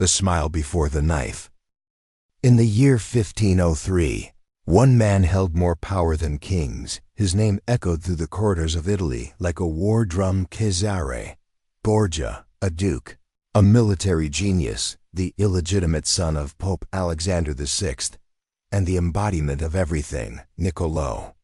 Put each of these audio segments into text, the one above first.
The smile before the knife. In the year 1503, one man held more power than kings. His name echoed through the corridors of Italy like a war drum. Cesare Borgia, a duke, a military genius, the illegitimate son of Pope Alexander VI, and the embodiment of everything, Niccolò.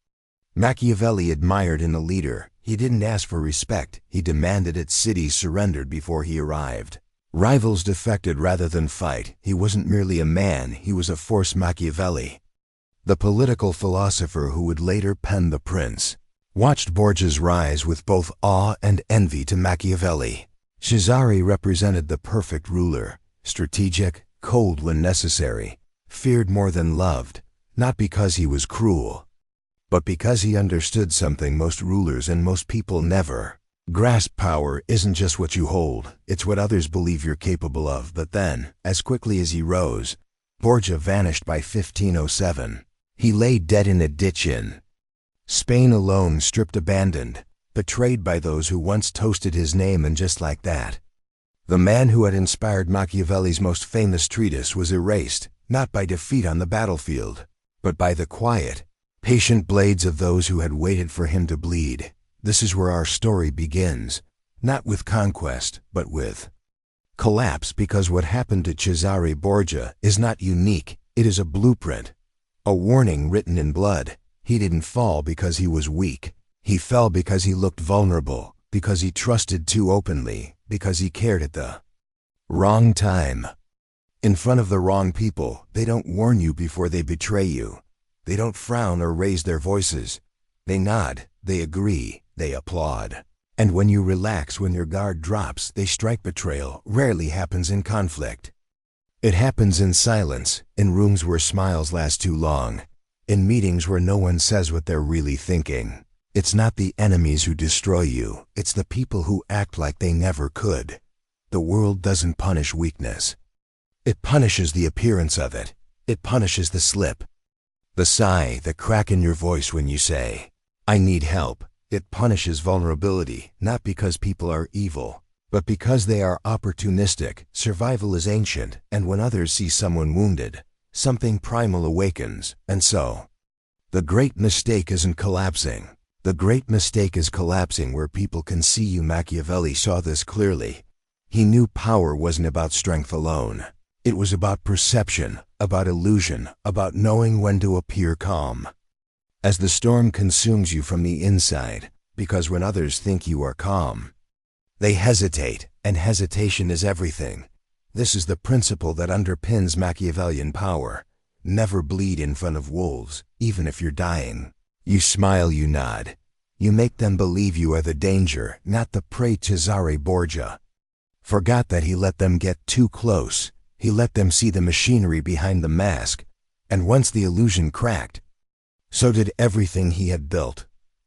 Machiavelli admired in a leader. He didn't ask for respect, he demanded it. Cities surrendered before he arrived. Rivals defected rather than fight. He wasn't merely a man, he was a force. Machiavelli, the political philosopher who would later pen The Prince, watched Borgia's rise with both awe and envy. To Machiavelli, Cesare represented the perfect ruler, strategic, cold when necessary, feared more than loved, not because he was cruel, but because he understood something most rulers and most people never grasp. Power isn't just what you hold, it's what others believe you're capable of. But then, as quickly as he rose, Borgia vanished. By 1507, he lay dead in a ditch in Spain, alone, stripped, abandoned, betrayed by those who once toasted his name. And just like that, the man who had inspired Machiavelli's most famous treatise was erased, not by defeat on the battlefield, but by the quiet, patient blades of those who had waited for him to bleed. This is where our story begins, not with conquest, but with collapse, because what happened to Cesare Borgia is not unique, it is a blueprint, a warning written in blood. He didn't fall because he was weak, he fell because he looked vulnerable, because he trusted too openly, because he cared at the wrong time. In front of the wrong people, they don't warn you before they betray you. They don't frown or raise their voices. They nod, they agree, they applaud. And when you relax, when your guard drops, they strike. Betrayal rarely happens in conflict. It happens in silence, in rooms where smiles last too long, in meetings where no one says what they're really thinking. It's not the enemies who destroy you, it's the people who act like they never could. The world doesn't punish weakness. It punishes the appearance of it. It punishes the slip, the sigh, the crack in your voice when you say, "I need help." It punishes vulnerability, not because people are evil, but because they are opportunistic. Survival is ancient, and when others see someone wounded, something primal awakens. And so, the great mistake isn't collapsing. The great mistake is collapsing where people can see you. Machiavelli saw this clearly. He knew power wasn't about strength alone. It was about perception, about illusion, about knowing when to appear calm as the storm consumes you from the inside, because when others think you are calm, they hesitate, and hesitation is everything. This is the principle that underpins Machiavellian power. Never bleed in front of wolves, even if you're dying. You smile, you nod. You make them believe you are the danger, not the prey. Cesare Borgia forgot that. He let them get too close. He let them see the machinery behind the mask, and once the illusion cracked, so did everything he had built.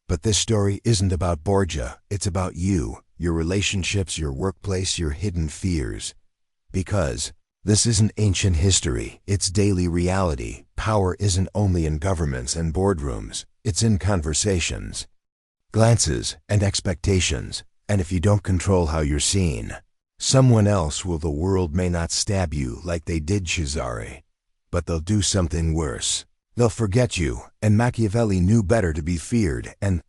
But this story isn't about Borgia, it's about you, your relationships, your workplace, your hidden fears. Because this isn't ancient history, it's daily reality. Power isn't only in governments and boardrooms, it's in conversations, glances, and expectations. And if you don't control how you're seen, someone else will. The world may not stab you like they did Cesare, but they'll do something worse. They'll forget you, and Machiavelli knew better to be feared and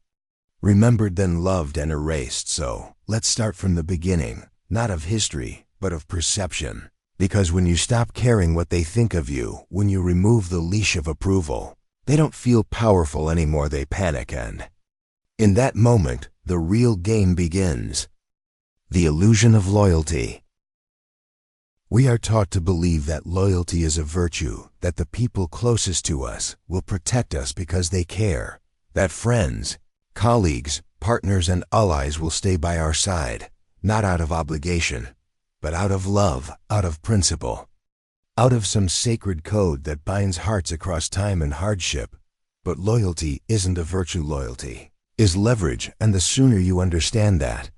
remembered than loved and erased. So, let's start from the beginning, not of history, but of perception. Because when you stop caring what they think of you, when you remove the leash of approval, they don't feel powerful anymore, they panic, and in that moment, the real game begins. The illusion of loyalty. We are taught to believe that loyalty is a virtue, that the people closest to us will protect us because they care, that friends, colleagues, partners, and allies will stay by our side, not out of obligation, but out of love, out of principle, out of some sacred code that binds hearts across time and hardship. But loyalty isn't a virtue. Loyalty is leverage, and the sooner you understand that,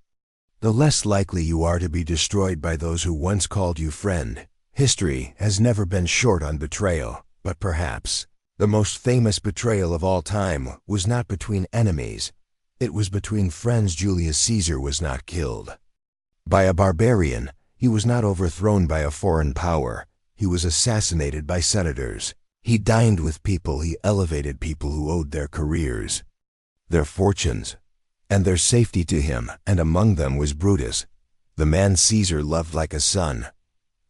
the less likely you are to be destroyed by those who once called you friend. History has never been short on betrayal, but perhaps the most famous betrayal of all time was not between enemies, it was between friends. Julius Caesar was not killed by a barbarian, He was not overthrown by a foreign power. He was assassinated by senators. He dined with people. He elevated people who owed their careers, their fortunes, and their safety to him, and among them was Brutus, the man Caesar loved like a son,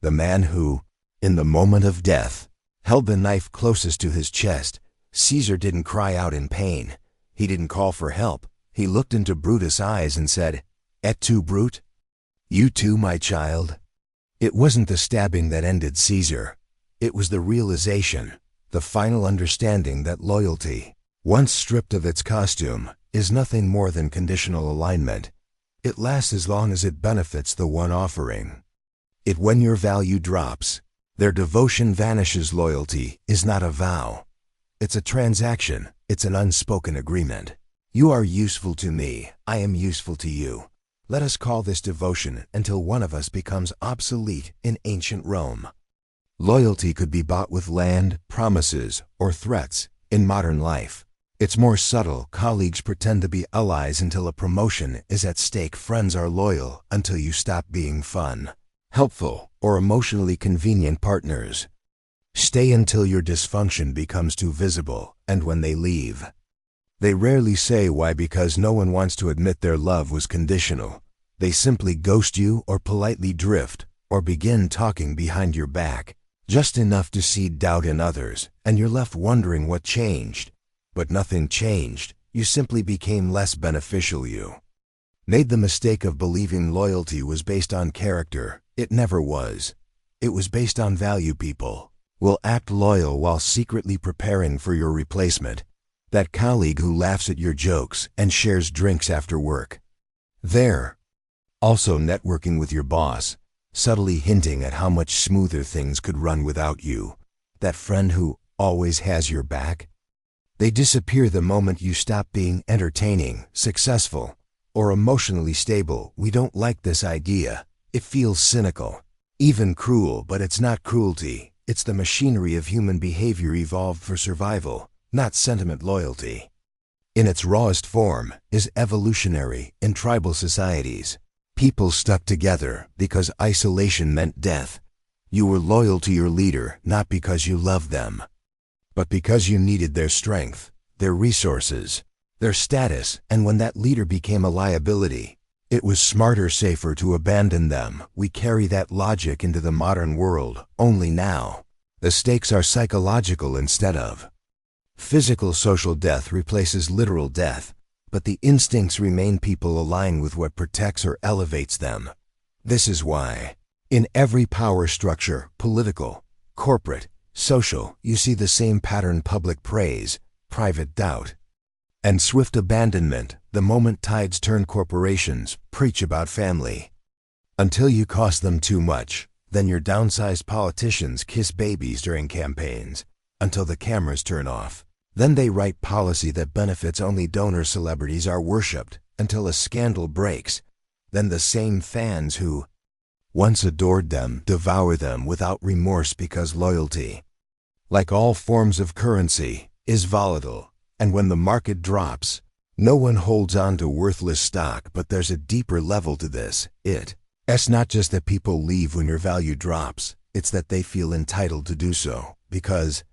the man who, in the moment of death, held the knife closest to his chest. Caesar didn't cry out in pain. He didn't call for help. He looked into Brutus' eyes and said, "Et tu, Brute? You too, my child?" It wasn't the stabbing that ended Caesar. It was the realization, the final understanding that loyalty, once stripped of its costume, is nothing more than conditional alignment. It lasts as long as it benefits the one offering it. When your value drops, their devotion vanishes. Loyalty is not a vow. It's a transaction. It's an unspoken agreement. You are useful to me. I am useful to you. Let us call this devotion until one of us becomes obsolete in ancient Rome. Loyalty could be bought with land, promises, or threats. In modern life, it's more subtle. Colleagues pretend to be allies until a promotion is at stake. Friends are loyal until you stop being fun, helpful, or emotionally convenient. Partners stay until your dysfunction becomes too visible, and when they leave, they rarely say why, because no one wants to admit their love was conditional. They simply ghost you or politely drift, or begin talking behind your back, just enough to seed doubt in others, and you're left wondering what changed. But nothing changed. You simply became less beneficial. You made the mistake of believing loyalty was based on character. It never was. It was based on value. People will act loyal while secretly preparing for your replacement. That colleague who laughs at your jokes and shares drinks after work. They're also networking with your boss, subtly hinting at how much smoother things could run without you. That friend who always has your back. They disappear the moment you stop being entertaining, successful, or emotionally stable. We don't like this idea. It feels cynical, even cruel, but it's not cruelty. It's the machinery of human behavior evolved for survival, not sentiment. Loyalty, in its rawest form, is evolutionary. In tribal societies, people stuck together because isolation meant death. You were loyal to your leader not because you loved them, but because you needed their strength, their resources, their status. And when that leader became a liability, it was smarter, safer to abandon them. We carry that logic into the modern world, only now the stakes are psychological instead of physical. Social death replaces literal death, but the instincts remain. People align with what protects or elevates them. This is why, in every power structure, political, corporate, social, you see the same pattern: public praise, private doubt, and swift abandonment. The moment tides turn, corporations preach about family until you cost them too much. Then your downsized politicians kiss babies during campaigns until the cameras turn off. Then they write policy that benefits only donors. Celebrities are worshipped until a scandal breaks. Then the same fans who once adored them devour them without remorse, because loyalty, like all forms of currency, is volatile. And when the market drops, no one holds on to worthless stock. But there's a deeper level to this. It's not just that people leave when your value drops. It's that they feel entitled to do so because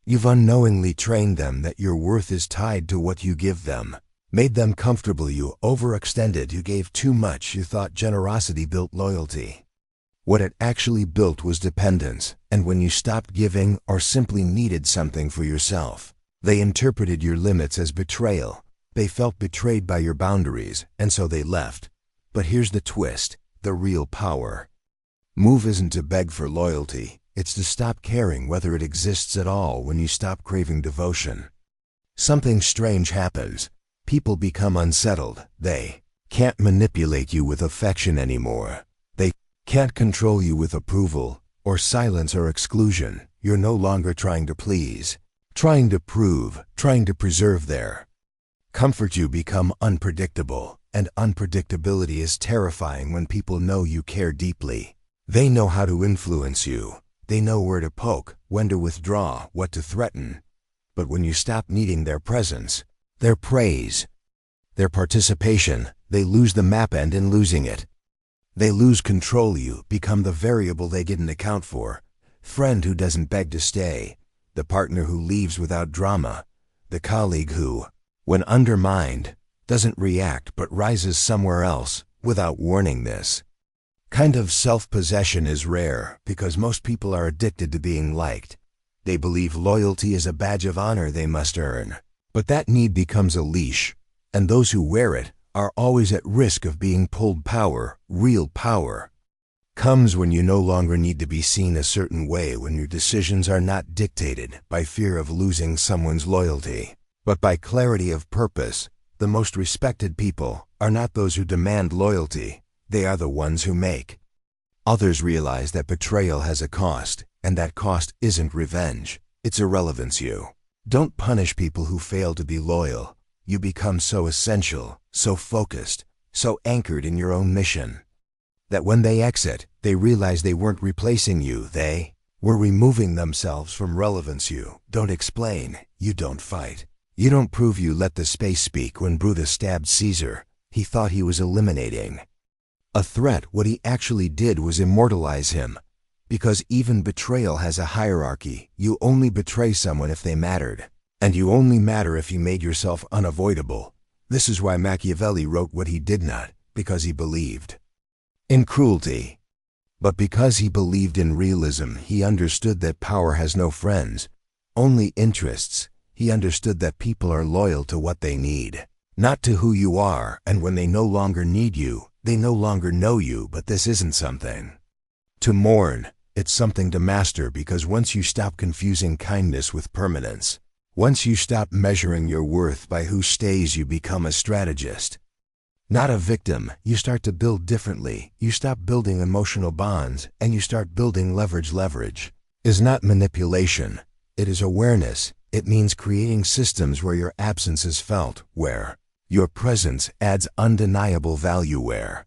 you've unknowingly trained them that your worth is tied to what you give them. Made them comfortable. You overextended. You gave too much. You thought generosity built loyalty. What it actually built was dependence. And when you stopped giving or simply needed something for yourself, they interpreted your limits as betrayal. They felt betrayed by your boundaries, and so they left. But here's the twist. The real power move isn't to beg for loyalty. It's to stop caring whether it exists at all. When you stop craving devotion, something strange happens. People become unsettled. They can't manipulate you with affection anymore. They can't control you with approval, or silence, or exclusion. You're no longer trying to please, trying to prove, trying to preserve their comfort. You become unpredictable, and unpredictability is terrifying. When people know you care deeply, they know how to influence you. They know where to poke, when to withdraw, what to threaten. But when you stop needing their presence, their praise, their participation, they lose the map, and in losing it, They lose control. You become the variable they didn't account for. Friend who doesn't beg to stay. The partner who leaves without drama. The colleague who, when undermined, doesn't react but rises somewhere else without warning. This kind of self-possession is rare because most people are addicted to being liked. They believe loyalty is a badge of honor they must earn. But that need becomes a leash, and those who wear it are always at risk of being pulled. Real power, comes when you no longer need to be seen a certain way, when your decisions are not dictated by fear of losing someone's loyalty, but by clarity of purpose. The most respected people are not those who demand loyalty, they are the ones who make others realize that betrayal has a cost, and that cost isn't revenge, it's irrelevance. You don't punish people who fail to be loyal. You become so essential, so focused, so anchored in your own mission, that when they exit, they realize they weren't replacing you, they were removing themselves from relevance. You don't explain, you don't fight, you don't prove. You let the space speak. When Brutus stabbed Caesar, he thought he was eliminating a threat. What he actually did was immortalize him. Because even betrayal has a hierarchy. You only betray someone if they mattered, and you only matter if you made yourself unavoidable. This is why Machiavelli wrote what he did not, because he believed in cruelty, but because he believed in realism. He understood that power has no friends, only interests. He understood that people are loyal to what they need, not to who you are, and when they no longer need you, they no longer know you. But this isn't something to mourn, it's something to master, because once you stop confusing kindness with permanence, once you stop measuring your worth by who stays, you become a strategist, not a victim. You start to build differently. You stop building emotional bonds, and you start building leverage. Leverage is not manipulation, it is awareness. It means creating systems where your absence is felt, where your presence adds undeniable value, where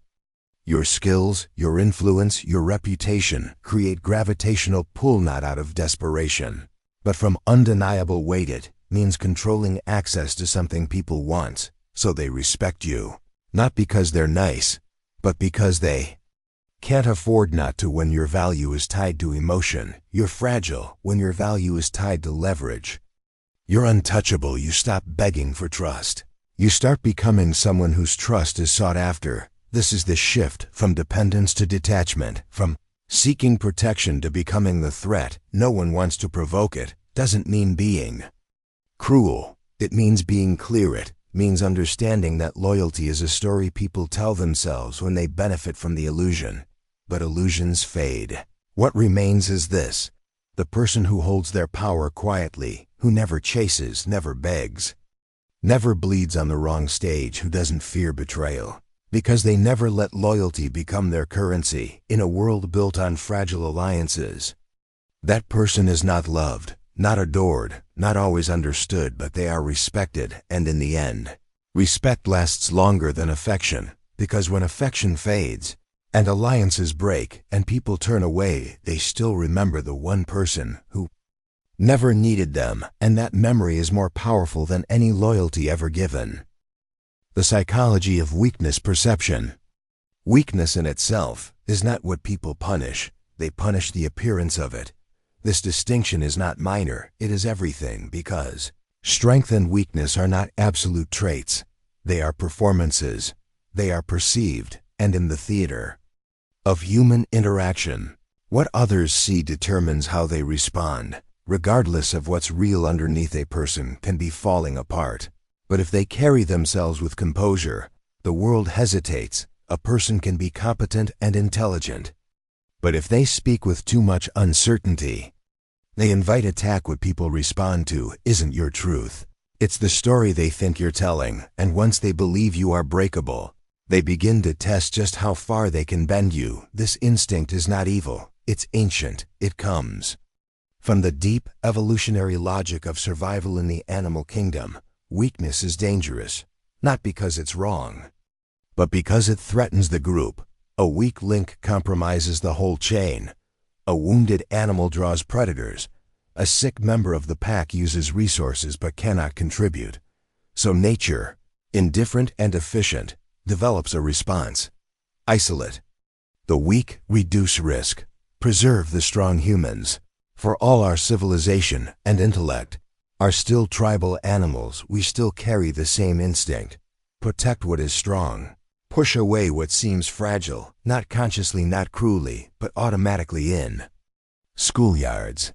your skills, your influence, your reputation create gravitational pull, not out of desperation, but from undeniable weight. It means controlling access to something people want, so they respect you, not because they're nice, but because they can't afford not to. When your value is tied to emotion, you're fragile. When your value is tied to leverage, you're untouchable. You stop begging for trust. You start becoming someone whose trust is sought after. This is the shift from dependence to detachment, from seeking protection to becoming the threat. No one wants to provoke. It doesn't mean being cruel. It means being clear. It means understanding that loyalty is a story people tell themselves when they benefit from the illusion. But illusions fade. What remains is this: the person who holds their power quietly, who never chases, never begs, never bleeds on the wrong stage, who doesn't fear betrayal, because they never let loyalty become their currency in a world built on fragile alliances. That person is not loved, not adored, not always understood, but they are respected, and in the end, respect lasts longer than affection, because when affection fades, and alliances break, and people turn away, they still remember the one person who never needed them, and that memory is more powerful than any loyalty ever given. The psychology of weakness perception. Weakness in itself is not what people punish, they punish the appearance of it. This distinction is not minor, it is everything, because strength and weakness are not absolute traits. They are performances. They are perceived, and in the theater of human interaction, what others see determines how they respond. Regardless of what's real underneath, a person can be falling apart. But if they carry themselves with composure, the world hesitates. A person can be competent and intelligent, but if they speak with too much uncertainty, they invite attack. What people respond to isn't your truth. It's the story they think you're telling, and once they believe you are breakable, they begin to test just how far they can bend you. This instinct is not evil, it's ancient. It comes from the deep evolutionary logic of survival in the animal kingdom. Weakness is dangerous, not because it's wrong, but because it threatens the group. A weak link compromises the whole chain. A wounded animal draws predators. A sick member of the pack uses resources but cannot contribute. So nature, indifferent and efficient, develops a response. Isolate. The weak reduce risk, preserve the strong humans. For all our civilization and intellect are still tribal animals, we still carry the same instinct. Protect what is strong. Push away what seems fragile, not consciously, not cruelly, but automatically in schoolyards.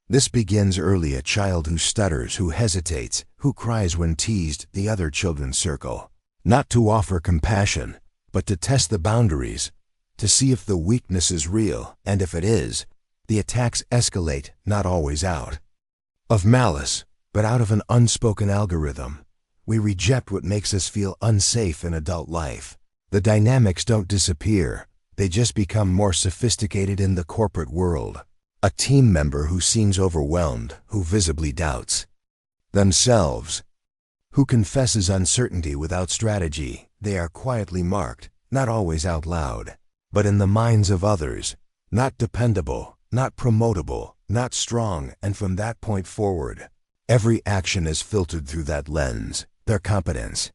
This begins early. A child who stutters, who hesitates, who cries when teased, the other children circle. Not to offer compassion, but to test the boundaries, to see if the weakness is real, and if it is, the attacks escalate, not always out of malice, but out of an unspoken algorithm. We reject what makes us feel unsafe in adult life. The dynamics don't disappear, they just become more sophisticated in the corporate world. A team member who seems overwhelmed, who visibly doubts themselves, who confesses uncertainty without strategy, they are quietly marked, not always out loud, but in the minds of others, not dependable, not promotable, not strong, and from that point forward, every action is filtered through that lens. Their competence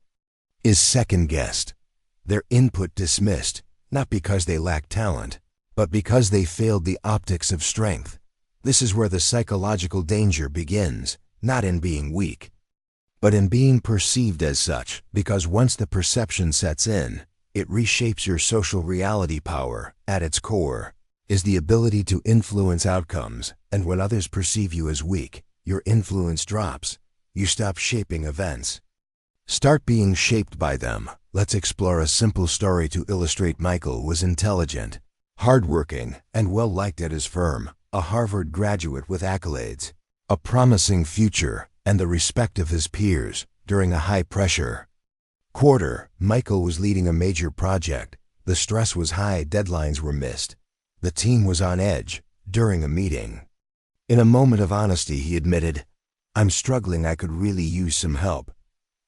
is second-guessed, their input dismissed, not because they lack talent, but because they failed the optics of strength. This is where the psychological danger begins, not in being weak, but in being perceived as such, because once the perception sets in, it reshapes your social reality. Power, at its core, is the ability to influence outcomes, and when others perceive you as weak, your influence drops. You stop shaping events. Start being shaped by them. Let's explore a simple story to illustrate. Michael was intelligent, hardworking, and well-liked at his firm, a Harvard graduate with accolades, a promising future, and the respect of his peers. During a high-pressure quarter, Michael was leading a major project. The stress was high, deadlines were missed. The team was on edge. During a meeting, in a moment of honesty, he admitted, "I'm struggling, I could really use some help."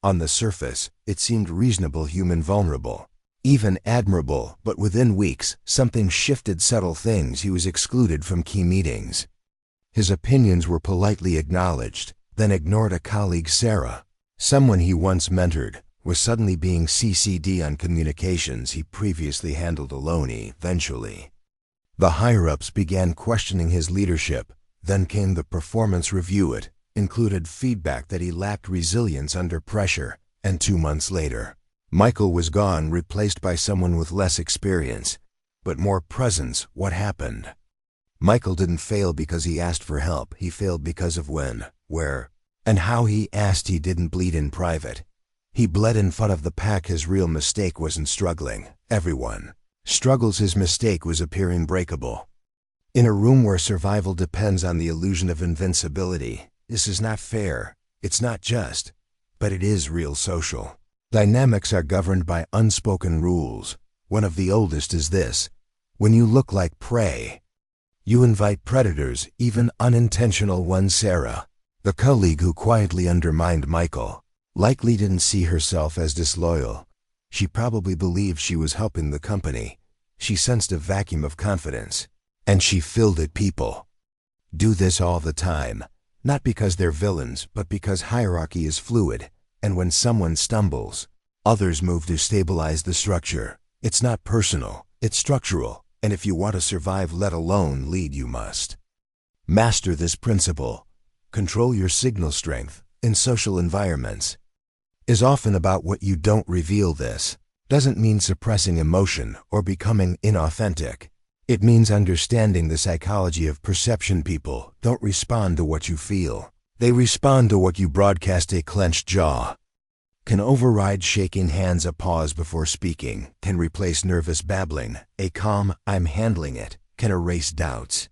On the surface, it seemed reasonable, human, vulnerable, even admirable, but within weeks, something shifted. Subtle things. He was excluded from key meetings. His opinions were politely acknowledged, then ignored. A colleague, Sarah, someone he once mentored, was suddenly being CC'd on communications he previously handled alone. Eventually, the higher-ups began questioning his leadership. Then came the performance review. It included feedback that he lacked resilience under pressure, and 2 months later, Michael was gone, replaced by someone with less experience, but more presence. What happened? Michael didn't fail because he asked for help. He failed because of when, where, and how he asked. He didn't bleed in private. He bled in front of the pack. His real mistake wasn't struggling. Everyone struggles. His mistake was appearing breakable. In a room where survival depends on the illusion of invincibility, this is not fair, it's not just, but it is real. Social dynamics are governed by unspoken rules. One of the oldest is this: when you look like prey, you invite predators, even unintentional ones. Sarah, the colleague who quietly undermined Michael, likely didn't see herself as disloyal. She probably believed she was helping the company. She sensed a vacuum of confidence, and she filled it. People do this all the time, not because they're villains, but because hierarchy is fluid, and when someone stumbles, others move to stabilize the structure. It's not personal, it's structural, and if you want to survive, let alone lead, you must master this principle. Control your signal. Strength in social environments is often about what you don't reveal. This doesn't mean suppressing emotion or becoming inauthentic. It means understanding the psychology of perception. People don't respond to what you feel. They respond to what you broadcast. A clenched jaw can override shaking hands. A pause before speaking can replace nervous babbling. A calm, "I'm handling it," can erase doubts,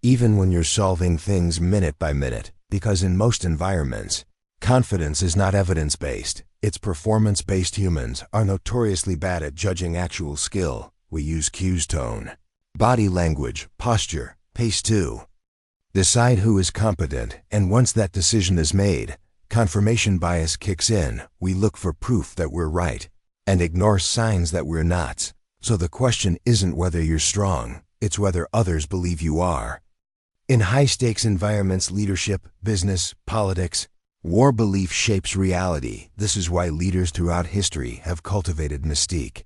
even when you're solving things minute by minute, because in most environments, confidence is not evidence-based, it's performance-based. Humans are notoriously bad at judging actual skill. We use cues, tone, body language, posture, pace to decide who is competent, and once that decision is made, confirmation bias kicks in. We look for proof that we're right and ignore signs that we're not. So the question isn't whether you're strong, it's whether others believe you are. In high-stakes environments, leadership, business, politics, war, belief shapes reality. This is why leaders throughout history have cultivated mystique.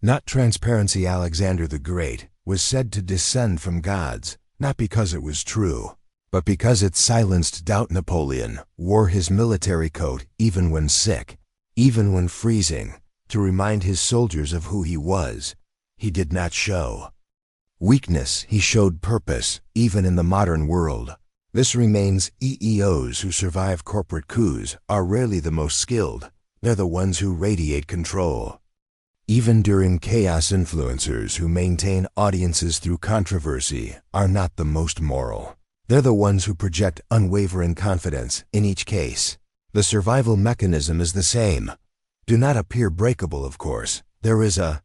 Not transparency. Alexander the Great was said to descend from gods, not because it was true, but because it silenced doubt. Napoleon wore his military coat even when sick, even when freezing, to remind his soldiers of who he was. He did not show weakness, he showed purpose, even in the modern world. This remains. EEOs who survive corporate coups are rarely the most skilled. They're the ones who radiate control. Even during chaos, influencers who maintain audiences through controversy are not the most moral. They're the ones who project unwavering confidence in each case. The survival mechanism is the same. Do not appear breakable, of course. There is a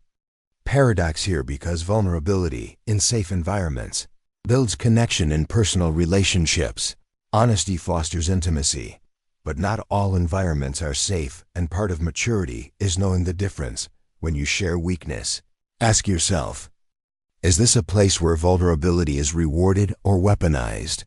paradox here because vulnerability in safe environments builds connection in personal relationships. Honesty fosters intimacy. But not all environments are safe, and part of maturity is knowing the difference. When you share weakness, ask yourself, is this a place where vulnerability is rewarded or weaponized?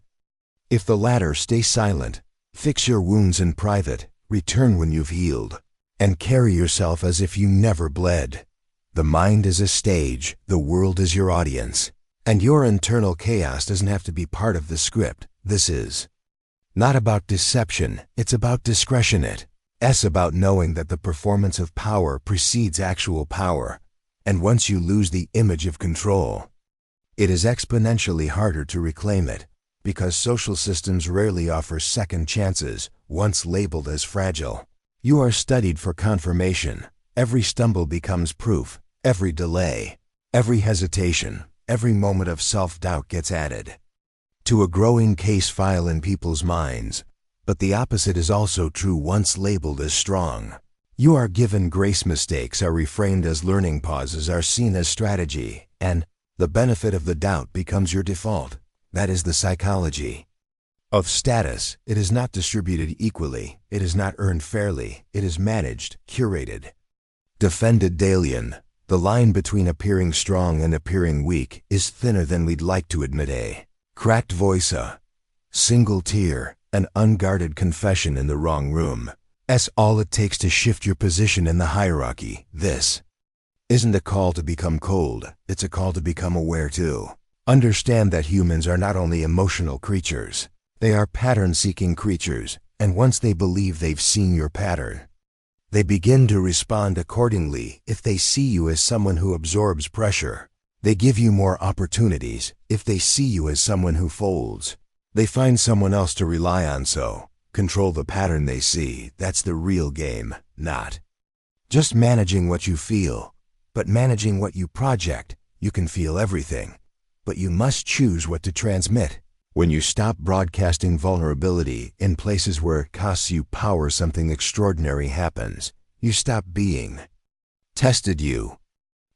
If the latter, stay silent, fix your wounds in private, return when you've healed, and carry yourself as if you never bled. The mind is a stage, the world is your audience, and your internal chaos doesn't have to be part of the script. This is not about deception, it's about discretion. It's about knowing that the performance of power precedes actual power, and once you lose the image of control, it is exponentially harder to reclaim it, because social systems rarely offer second chances once labeled as fragile. You are studied for confirmation. Every stumble becomes proof, every delay, every hesitation, every moment of self-doubt gets added to a growing case file in people's minds. But the opposite is also true. Once labeled as strong, you are given grace. Mistakes are reframed as learning, pauses are seen as strategy, and the benefit of the doubt becomes your default. That is the psychology of status. It is not distributed equally, it is not earned fairly, it is managed, curated, defended daily. The line between appearing strong and appearing weak is thinner than we'd like to admit. A cracked voice, a single tear, an unguarded confession in the wrong room. That's all it takes to shift your position in the hierarchy. This isn't a call to become cold, it's a call to become aware too. Understand that humans are not only emotional creatures, they are pattern-seeking creatures, and once they believe they've seen your pattern, they begin to respond accordingly. If they see you as someone who absorbs pressure, they give you more opportunities. If they see you as someone who folds, they find someone else to rely on. So, control the pattern they see. That's the real game, not just managing what you feel, but managing what you project. You can feel everything, but you must choose what to transmit. When you stop broadcasting vulnerability in places where it costs you power, something extraordinary happens. You stop being tested. You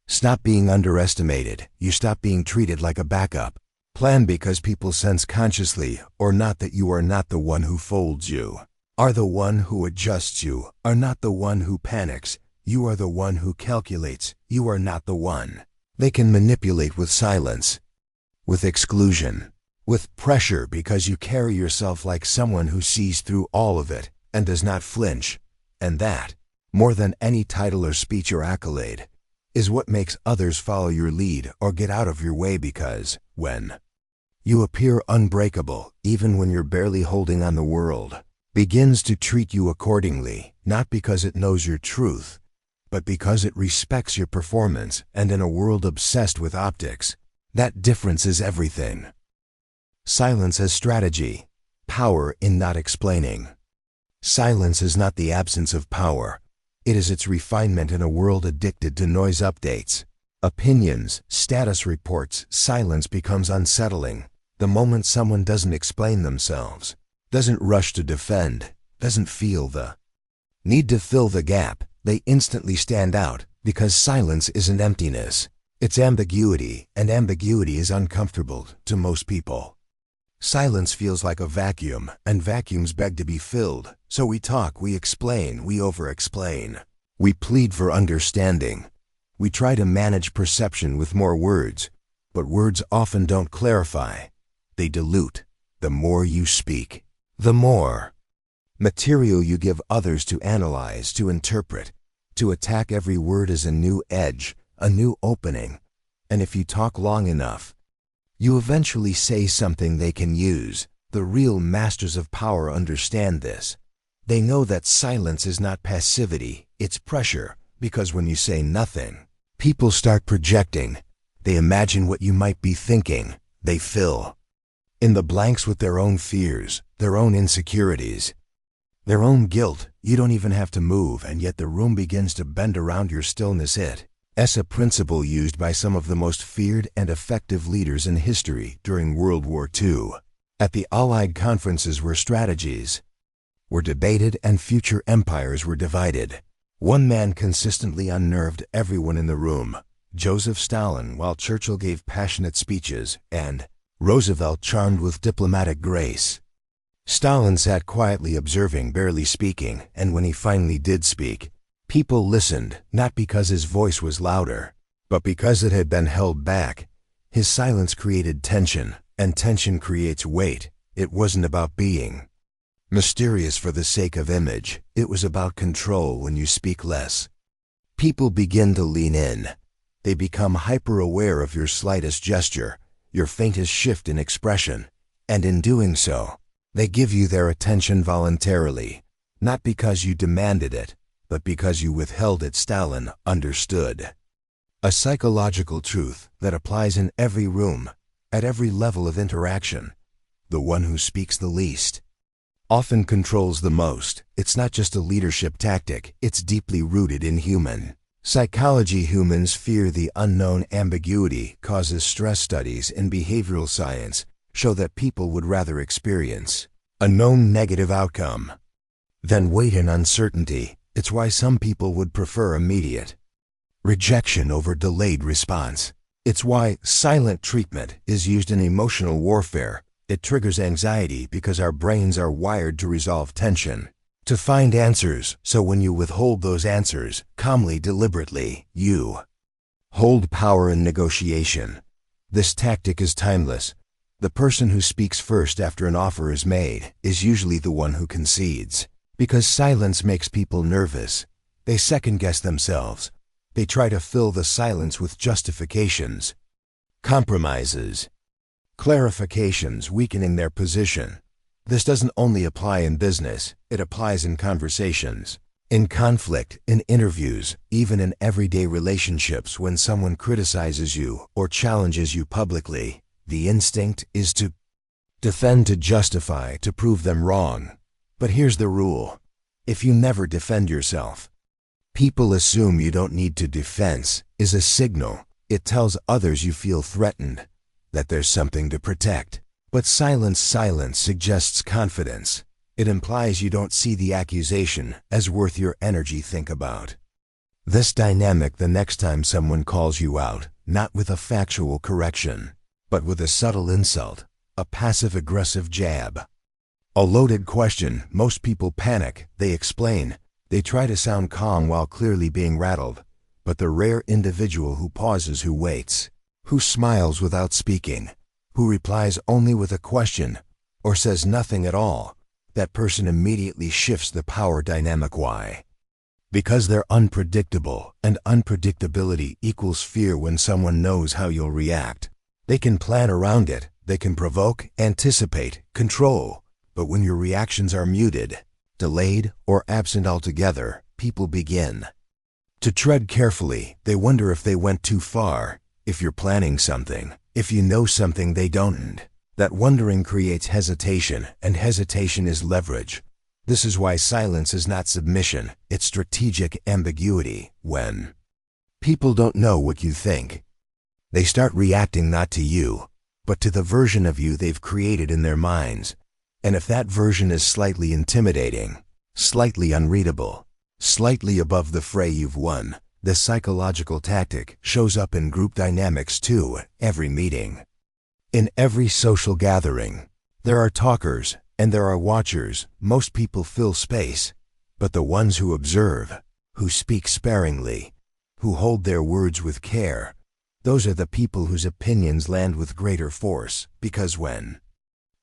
stop being underestimated. You stop being treated like a backup plan because people sense consciously or not that you are not the one who folds. You are the one who adjusts. You are not the one who panics. You are the one who calculates. You are not the one they can manipulate with silence, with exclusion, with pressure, because you carry yourself like someone who sees through all of it and does not flinch. And that, more than any title or speech or accolade, is what makes others follow your lead or get out of your way. Because when you appear unbreakable, even when you're barely holding on, the world begins to treat you accordingly, not because it knows your truth, but because it respects your performance. And in a world obsessed with optics, that difference is everything. Silence as strategy, power in not explaining. Silence is not the absence of power, it is its refinement in a world addicted to noise, updates, opinions, status reports. Silence becomes unsettling the moment someone doesn't explain themselves, doesn't rush to defend, doesn't feel the need to fill the gap. They instantly stand out, because silence isn't emptiness, it's ambiguity, and ambiguity is uncomfortable to most people. Silence feels like a vacuum, and vacuums beg to be filled. So we talk, we explain, we over-explain. We plead for understanding. We try to manage perception with more words, but words often don't clarify. They dilute. The more you speak, the more material you give others to analyze, to interpret, to attack. Every word is a new edge, a new opening. And if you talk long enough, you eventually say something they can use. The real masters of power understand this. They know that silence is not passivity, it's pressure, because when you say nothing, people start projecting. They imagine what you might be thinking. They fill in the blanks with their own fears, their own insecurities, their own guilt. You don't even have to move, and yet the room begins to bend around your stillness. It's a principle used by some of the most feared and effective leaders in history during World War II. At the Allied conferences where strategies were debated and future empires were divided, one man consistently unnerved everyone in the room: Joseph Stalin, while Churchill gave passionate speeches, and Roosevelt charmed with diplomatic grace. Stalin sat quietly observing, barely speaking, and when he finally did speak, people listened, not because his voice was louder, but because it had been held back. His silence created tension, and tension creates weight. It wasn't about being mysterious for the sake of image. It was about control. When you speak less, people begin to lean in. They become hyper-aware of your slightest gesture, your faintest shift in expression, and in doing so, they give you their attention voluntarily, not because you demanded it, but because you withheld it. Stalin understood a psychological truth that applies in every room, at every level of interaction. The one who speaks the least often controls the most. It's not just a leadership tactic, it's deeply rooted in human psychology. Humans fear the unknown. Ambiguity causes stress. Studies in behavioral science show that people would rather experience a known negative outcome than wait in uncertainty. It's why some people would prefer immediate rejection over delayed response. It's why silent treatment is used in emotional warfare. It triggers anxiety because our brains are wired to resolve tension, to find answers. So when you withhold those answers, calmly, deliberately, you hold power in negotiation. This tactic is timeless. The person who speaks first after an offer is made is usually the one who concedes. Because silence makes people nervous, they second-guess themselves. They try to fill the silence with justifications, compromises, clarifications, weakening their position. This doesn't only apply in business, it applies in conversations, in conflict, in interviews, even in everyday relationships. When someone criticizes you or challenges you publicly, the instinct is to defend, to justify, to prove them wrong. But here's the rule: if you never defend yourself, people assume you don't need to. Defense is a signal. It tells others you feel threatened, that there's something to protect. But silence suggests confidence. It implies you don't see the accusation as worth your energy. Think about this dynamic the next time someone calls you out, not with a factual correction, but with a subtle insult, a passive-aggressive jab, a loaded question. Most people panic. They explain. They try to sound calm while clearly being rattled. But the rare individual who pauses, who waits, who smiles without speaking, who replies only with a question, or says nothing at all, that person immediately shifts the power dynamic. Why? Because they're unpredictable, and unpredictability equals fear. When someone knows how you'll react, they can plan around it. They can provoke, anticipate, control. But when your reactions are muted, delayed, or absent altogether, people begin to tread carefully. They wonder if they went too far, if you're planning something, if you know something they don't. That wondering creates hesitation, and hesitation is leverage. This is why silence is not submission, it's strategic ambiguity. When people don't know what you think, they start reacting not to you, but to the version of you they've created in their minds. And if that version is slightly intimidating, slightly unreadable, slightly above the fray, you've won. This psychological tactic shows up in group dynamics too. Every meeting, in every social gathering, there are talkers and there are watchers. Most people fill space, but the ones who observe, who speak sparingly, who hold their words with care, those are the people whose opinions land with greater force. Because when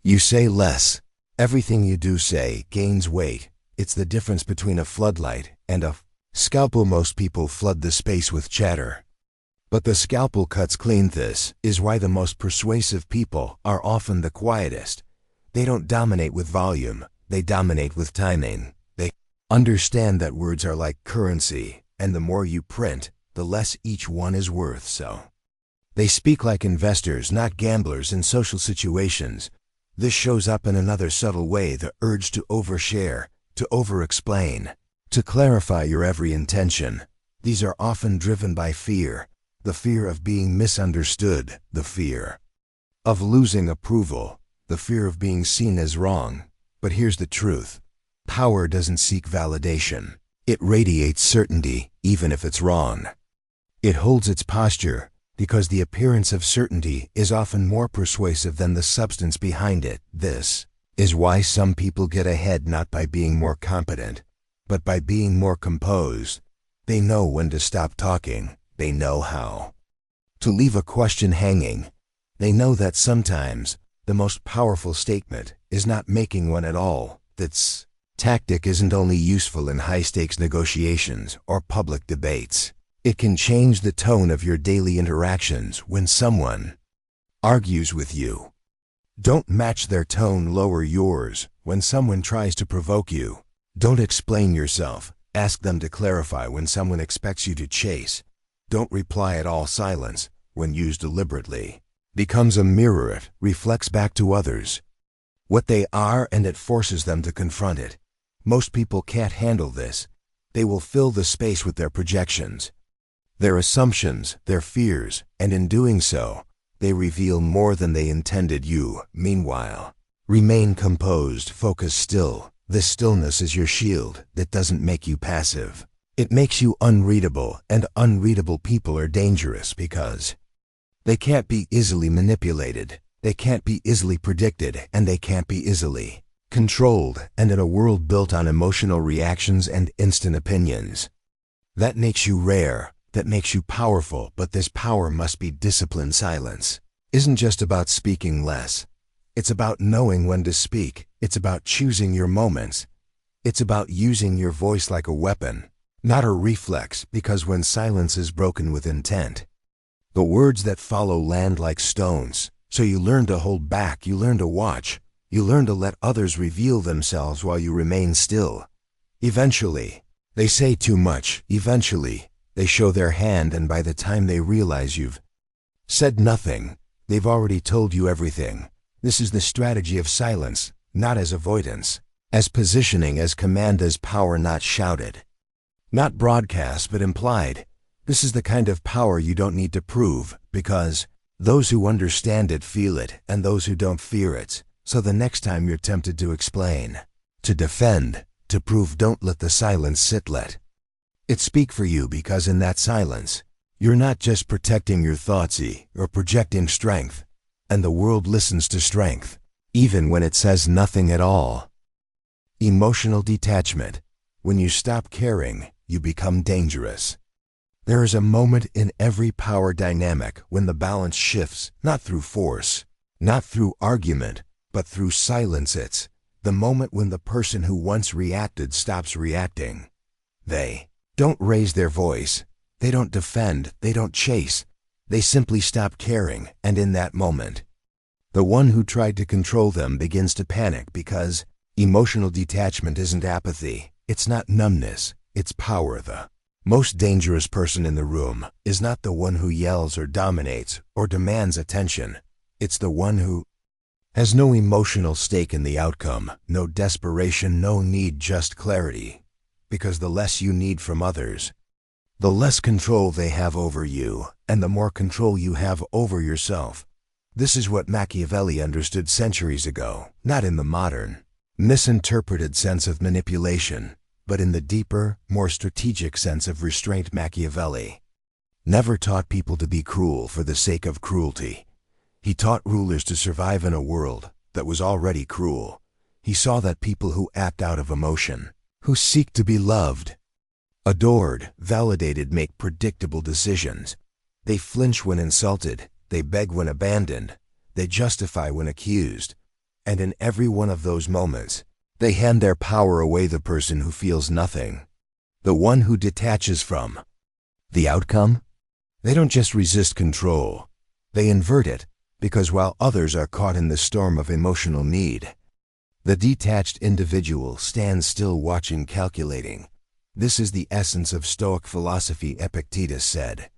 you say less, everything you do say gains weight. It's the difference between a floodlight and a scalpel. Most people flood the space with chatter. But the scalpel cuts clean. This is why the most persuasive people are often the quietest. They don't dominate with volume, they dominate with timing. They understand that words are like currency, and the more you print, the less each one is worth. So they speak like investors, not gamblers in social situations. This shows up in another subtle way: the urge to overshare, to over-explain, to clarify your every intention. These are often driven by fear, the fear of being misunderstood, the fear of losing approval, the fear of being seen as wrong. But here's the truth: power doesn't seek validation. It radiates certainty, even if it's wrong. It holds its posture, because the appearance of certainty is often more persuasive than the substance behind it. This is why some people get ahead not by being more competent, but by being more composed. They know when to stop talking. They know how to leave a question hanging. They know that sometimes the most powerful statement is not making one at all. This tactic isn't only useful in high-stakes negotiations or public debates. It can change the tone of your daily interactions. When someone argues with you, don't match their tone, lower yours. When someone tries to provoke you, don't explain yourself. Ask them to clarify. When someone expects you to chase, don't reply at all. Silence, when used deliberately, becomes a mirror. It reflects back to others what they are, and it forces them to confront it. Most people can't handle this. They will fill the space with their projections, their assumptions, their fears, and in doing so, they reveal more than they intended. You, meanwhile, remain composed, focus, still. This stillness is your shield. That doesn't make you passive. It makes you unreadable, and unreadable people are dangerous because they can't be easily manipulated, they can't be easily predicted, and they can't be easily controlled. And in a world built on emotional reactions and instant opinions, that makes you rare, that makes you powerful. But this power must be disciplined. Silence isn't just about speaking less. It's about knowing when to speak. It's about choosing your moments. It's about using your voice like a weapon, not a reflex, because when silence is broken with intent, the words that follow land like stones. So you learn to hold back, you learn to watch, you learn to let others reveal themselves while you remain still. Eventually, they say too much. Eventually, they show their hand, and by the time they realize you've said nothing, they've already told you everything. This is the strategy of silence, not as avoidance, as positioning, as command, as power, not shouted, not broadcast, but implied. This is the kind of power you don't need to prove, because those who understand it feel it, and those who don't fear it. So the next time you're tempted to explain, to defend, to prove, don't let the silence sit. Let it speak for you, because in that silence, you're not just protecting your thoughts, you're projecting strength. And the world listens to strength, even when it says nothing at all. Emotional detachment. When you stop caring, you become dangerous. There is a moment in every power dynamic when the balance shifts, not through force, not through argument, but through silence. It's the moment when the person who once reacted stops reacting. They don't raise their voice, they don't defend, they don't chase. They simply stop caring, and in that moment, the one who tried to control them begins to panic, because emotional detachment isn't apathy, it's not numbness, it's power. The most dangerous person in the room is not the one who yells or dominates or demands attention. It's the one who has no emotional stake in the outcome, no desperation, no need, just clarity. Because the less you need from others, the less control they have over you, and the more control you have over yourself. This is what Machiavelli understood centuries ago, not in the modern, misinterpreted sense of manipulation, but in the deeper, more strategic sense of restraint. Machiavelli never taught people to be cruel for the sake of cruelty. He taught rulers to survive in a world that was already cruel. He saw that people who act out of emotion, who seek to be loved, adored, validated, make predictable decisions. They flinch when insulted, they beg when abandoned, they justify when accused. And in every one of those moments, they hand their power away. The person who feels nothing, the one who detaches from the outcome, They don't just resist control, they invert it, because while others are caught in the storm of emotional need, the detached individual stands still watching, calculating. This is the essence of Stoic philosophy. Epictetus said,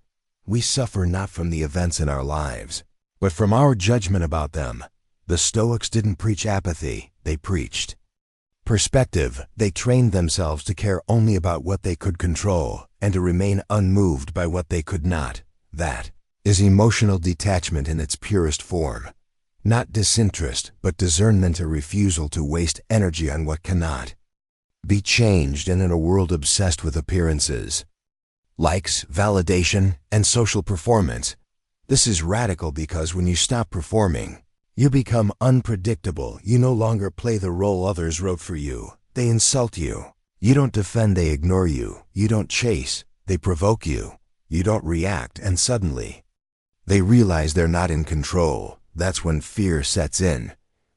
"We suffer not from the events in our lives, but from our judgment about them." The Stoics didn't preach apathy, they preached perspective. They trained themselves to care only about what they could control and to remain unmoved by what they could not. That is emotional detachment in its purest form. Not disinterest, but discernment, a refusal to waste energy on what cannot be changed. And in a world obsessed with appearances, likes, validation, and social performance, this is radical, because when you stop performing, you become unpredictable. You no longer play the role others wrote for you. They insult you. You don't defend, they ignore you. You don't chase, they provoke you. You don't react, and suddenly they realize they're not in control. That's when fear sets in,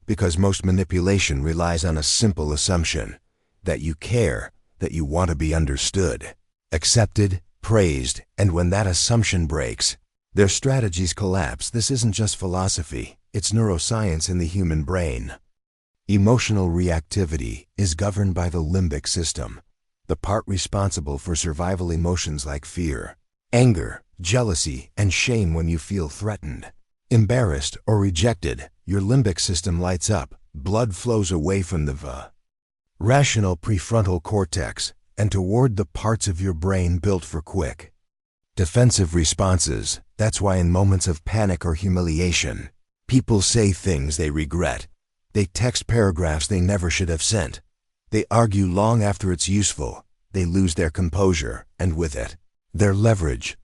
because most manipulation relies on a simple assumption that you care, that you want to be understood, accepted, praised, and when that assumption breaks, their strategies collapse. This isn't just philosophy, it's neuroscience in the human brain. Emotional reactivity is governed by the limbic system, the part responsible for survival emotions like fear, anger, jealousy, and shame. When you feel threatened, embarrassed, or rejected, your limbic system lights up. Blood flows away from the rational prefrontal cortex and toward the parts of your brain built for quick, defensive responses. That's why in moments of panic or humiliation, people say things they regret. They text paragraphs they never should have sent. They argue long after it's useful. They lose their composure, and with it, their leverage.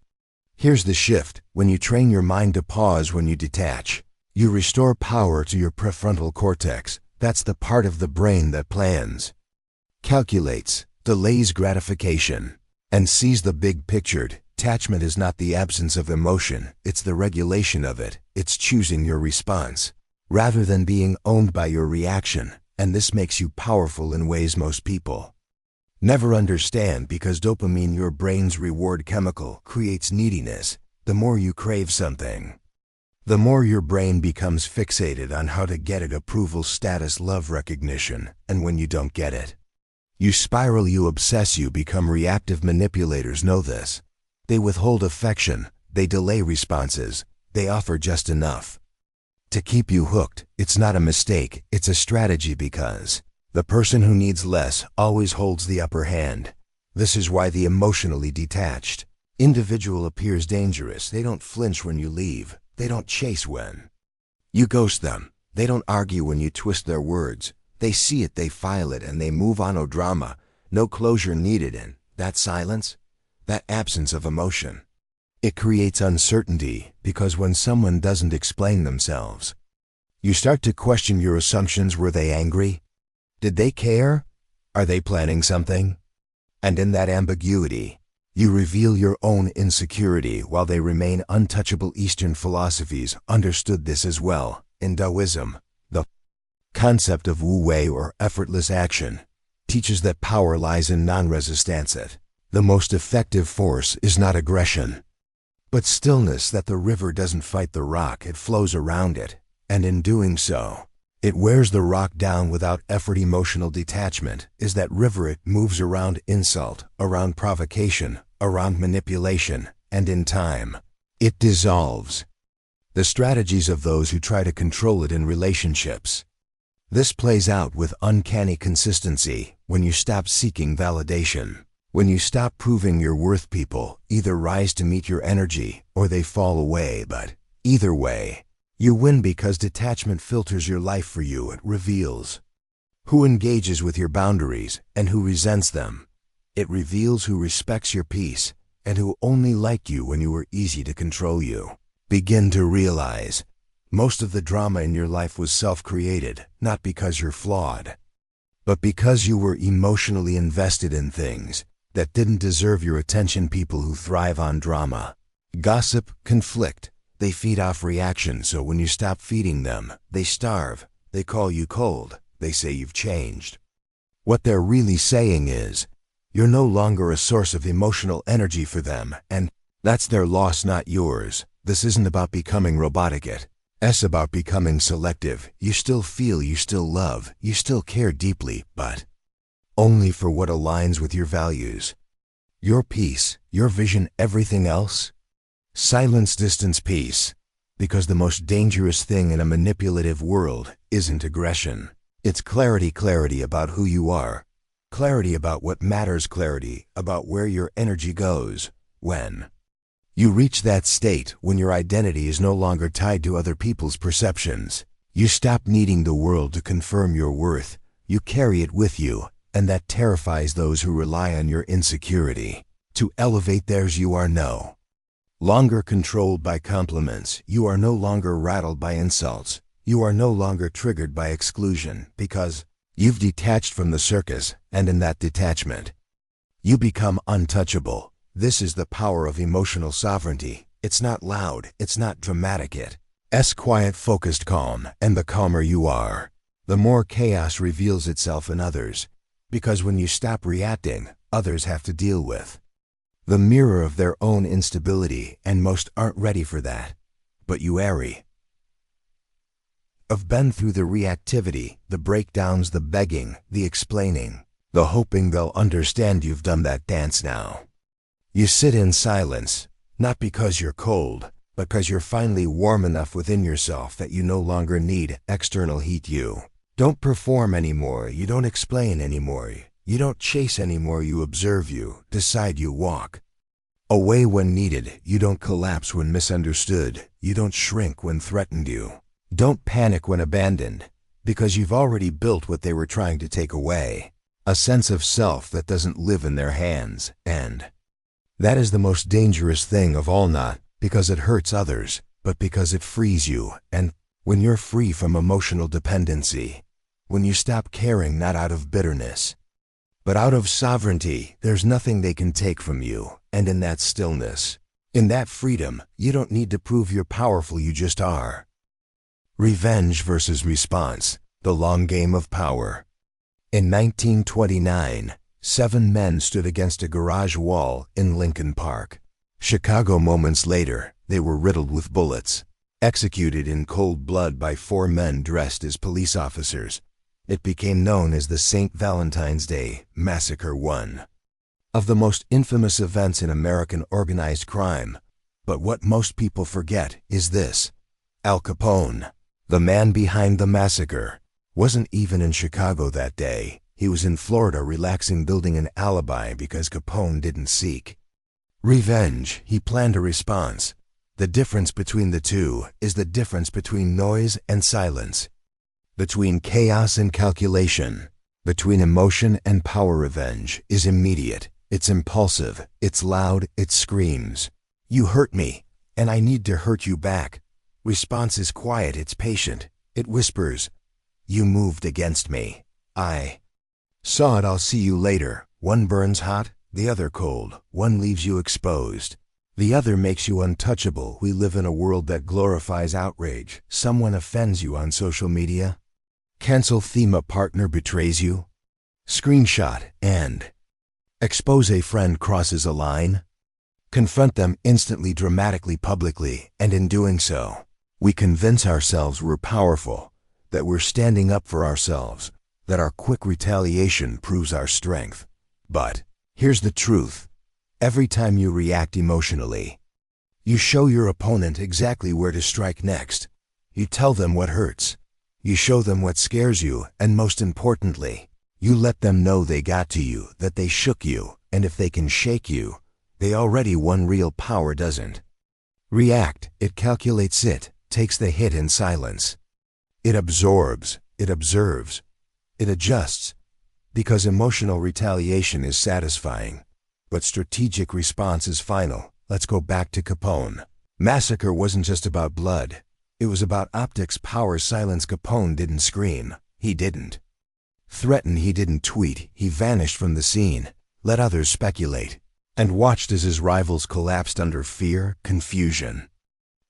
Here's the shift. When you train your mind to pause, when you detach, you restore power to your prefrontal cortex. That's the part of the brain that plans, calculates, delays gratification, and sees the big picture. Detachment is not the absence of emotion, it's the regulation of it. It's choosing your response rather than being owned by your reaction. And this makes you powerful in ways most people never understand, because dopamine, your brain's reward chemical, creates neediness. The more you crave something, the more your brain becomes fixated on how to get it: approval, status, love, recognition. And when you don't get it, you spiral, you obsess, you become reactive. Manipulators know this. They withhold affection, they delay responses, they offer just enough to keep you hooked. It's not a mistake, it's a strategy, because the person who needs less always holds the upper hand. This is why the emotionally detached individual appears dangerous. They don't flinch when you leave. They don't chase when you ghost them. They don't argue when you twist their words. They see it, they file it, and they move on. No drama, no closure needed. And that silence, that absence of emotion, it creates uncertainty, because when someone doesn't explain themselves, you start to question your assumptions. Were they angry? Did they care? Are they planning something? And in that ambiguity, you reveal your own insecurity, while they remain untouchable. Eastern philosophies understood this as well. In Taoism, the concept of wu wei, or effortless action, teaches that power lies in non-resistance. The most effective force is not aggression, but stillness. That the river doesn't fight the rock, it flows around it, and in doing so, it wears the rock down without effort. Emotional detachment is that river. It moves around insult, around provocation, around manipulation, and in time, it dissolves the strategies of those who try to control it. In relationships, this plays out with uncanny consistency. When you stop seeking validation, when you stop proving your worth, people either rise to meet your energy or they fall away. But either way, you win, because detachment filters your life for you. It reveals who engages with your boundaries and who resents them. It reveals who respects your peace and who only like you when you are easy to control. You begin to realize most of the drama in your life was self-created, not because you're flawed, but because you were emotionally invested in things that didn't deserve your attention. People who thrive on drama, gossip, conflict, they feed off reaction. So when you stop feeding them, they starve. They call you cold. They say you've changed. What they're really saying is, you're no longer a source of emotional energy for them, and That's their loss, not yours. This isn't about becoming robotic. It's about becoming selective. You still feel, you still love, you still care deeply, but only for what aligns with your values. Your peace, your vision, everything else? Silence, distance, peace. Because the most dangerous thing in a manipulative world isn't aggression. It's clarity, clarity about who you are. Clarity about what matters, clarity about where your energy goes. When you reach that state, when your identity is no longer tied to other people's perceptions, you stop needing the world to confirm your worth. You carry it with you, and that terrifies those who rely on your insecurity to elevate theirs. You are no longer controlled by compliments. You are no longer rattled by insults. You are no longer triggered by exclusion, because you've detached from the circus, and in that detachment, you become untouchable. This is the power of emotional sovereignty. It's not loud, it's not dramatic. It's quiet, focused calm, and the calmer you are, the more chaos reveals itself in others. Because when you stop reacting, others have to deal with the mirror of their own instability, and most aren't ready for that. But you have been through the reactivity, the breakdowns, the begging, the explaining, the hoping they'll understand. You've done that dance now. You sit in silence, not because you're cold, but because you're finally warm enough within yourself that you no longer need external heat. You don't perform anymore. You don't explain anymore. You don't chase anymore. You observe, you decide, you walk away when needed. You don't collapse when misunderstood. You don't shrink when threatened. You don't panic when abandoned, because you've already built what they were trying to take away, a sense of self that doesn't live in their hands. And that is the most dangerous thing of all, not because it hurts others, but because it frees you. And when you're free from emotional dependency, when you stop caring not out of bitterness, but out of sovereignty, there's nothing they can take from you. And in that stillness, in that freedom, you don't need to prove you're powerful, you just are. Revenge versus response, the long game of power. In 1929, 7 men stood against a garage wall in Lincoln Park, Chicago. Moments later, they were riddled with bullets, executed in cold blood by 4 men dressed as police officers. It became known as the St. Valentine's Day Massacre, one of the most infamous events in American organized crime. But what most people forget is this: Al Capone, the man behind the massacre, wasn't even in Chicago that day. He was in Florida, relaxing, building an alibi because Capone didn't seek revenge. He planned a response. The difference between the two is the difference between noise and silence, between chaos and calculation, between emotion and power. Revenge is immediate, it's impulsive, it's loud, it screams, "You hurt me, and I need to hurt you back." Response is quiet, it's patient, it whispers, "You moved against me. I saw it, I'll see you later." One burns hot, the other cold. One leaves you exposed, the other makes you untouchable. We live in a world that glorifies outrage. Someone offends you on social media, cancel theme, a partner betrays you, screenshot and expose, a friend crosses a line, confront them instantly, dramatically, publicly, and in doing so, we convince ourselves we're powerful, that we're standing up for ourselves, that our quick retaliation proves our strength. But here's the truth: every time you react emotionally, you show your opponent exactly where to strike next. You tell them what hurts, you show them what scares you, and most importantly, you let them know they got to you, that they shook you, and if they can shake you, they already won. Real power doesn't react, it calculates, it takes the hit in silence. It absorbs, it observes, it adjusts, because emotional retaliation is satisfying, but strategic response is final. Let's go back to Capone. Massacre wasn't just about blood, it was about optics, power, silence. Capone didn't scream, he didn't threaten, he didn't tweet, he vanished from the scene, let others speculate, and watched as his rivals collapsed under fear, confusion,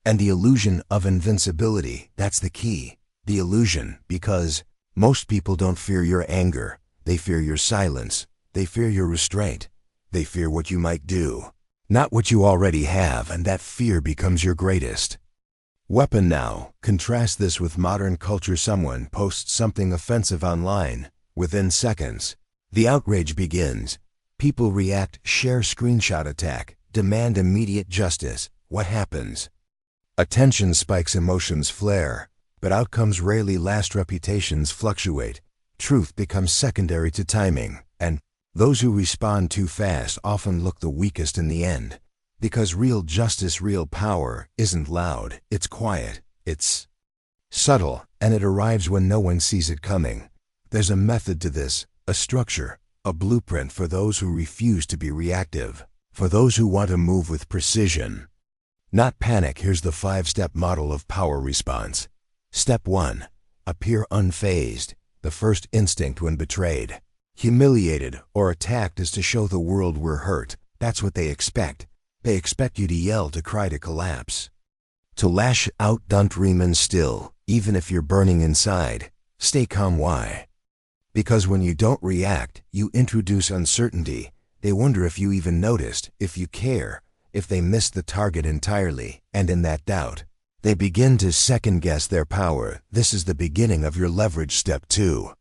and the illusion of invincibility. That's the key, the illusion, because most people don't fear your anger, they fear your silence, they fear your restraint, they fear what you might do not what you already have, and that fear becomes your greatest weapon. Now, contrast this with modern culture. Someone posts something offensive online. Within seconds, the outrage begins. People react, share, screenshot, attack, demand immediate justice. What happens? Attention spikes, emotions flare, but outcomes rarely last. Reputations fluctuate. Truth becomes secondary to timing, and those who respond too fast often look the weakest in the end. Because real justice, real power, isn't loud, it's quiet, it's subtle, and it arrives when no one sees it coming. There's a method to this, a structure, a blueprint for those who refuse to be reactive, for those who want to move with precision, not panic. Here's the 5-step model of power response. Step 1. Appear unfazed. The first instinct when betrayed, humiliated, or attacked is to show the world we're hurt. That's what they expect. They expect you to yell, to cry, to collapse, to lash out. Don't remain still, even if you're burning inside. Stay calm. Why? Because when you don't react, you introduce uncertainty. They wonder if you even noticed, if you care, if they missed the target entirely, and in that doubt, they begin to second-guess their power. This is the beginning of your leverage. Step 2.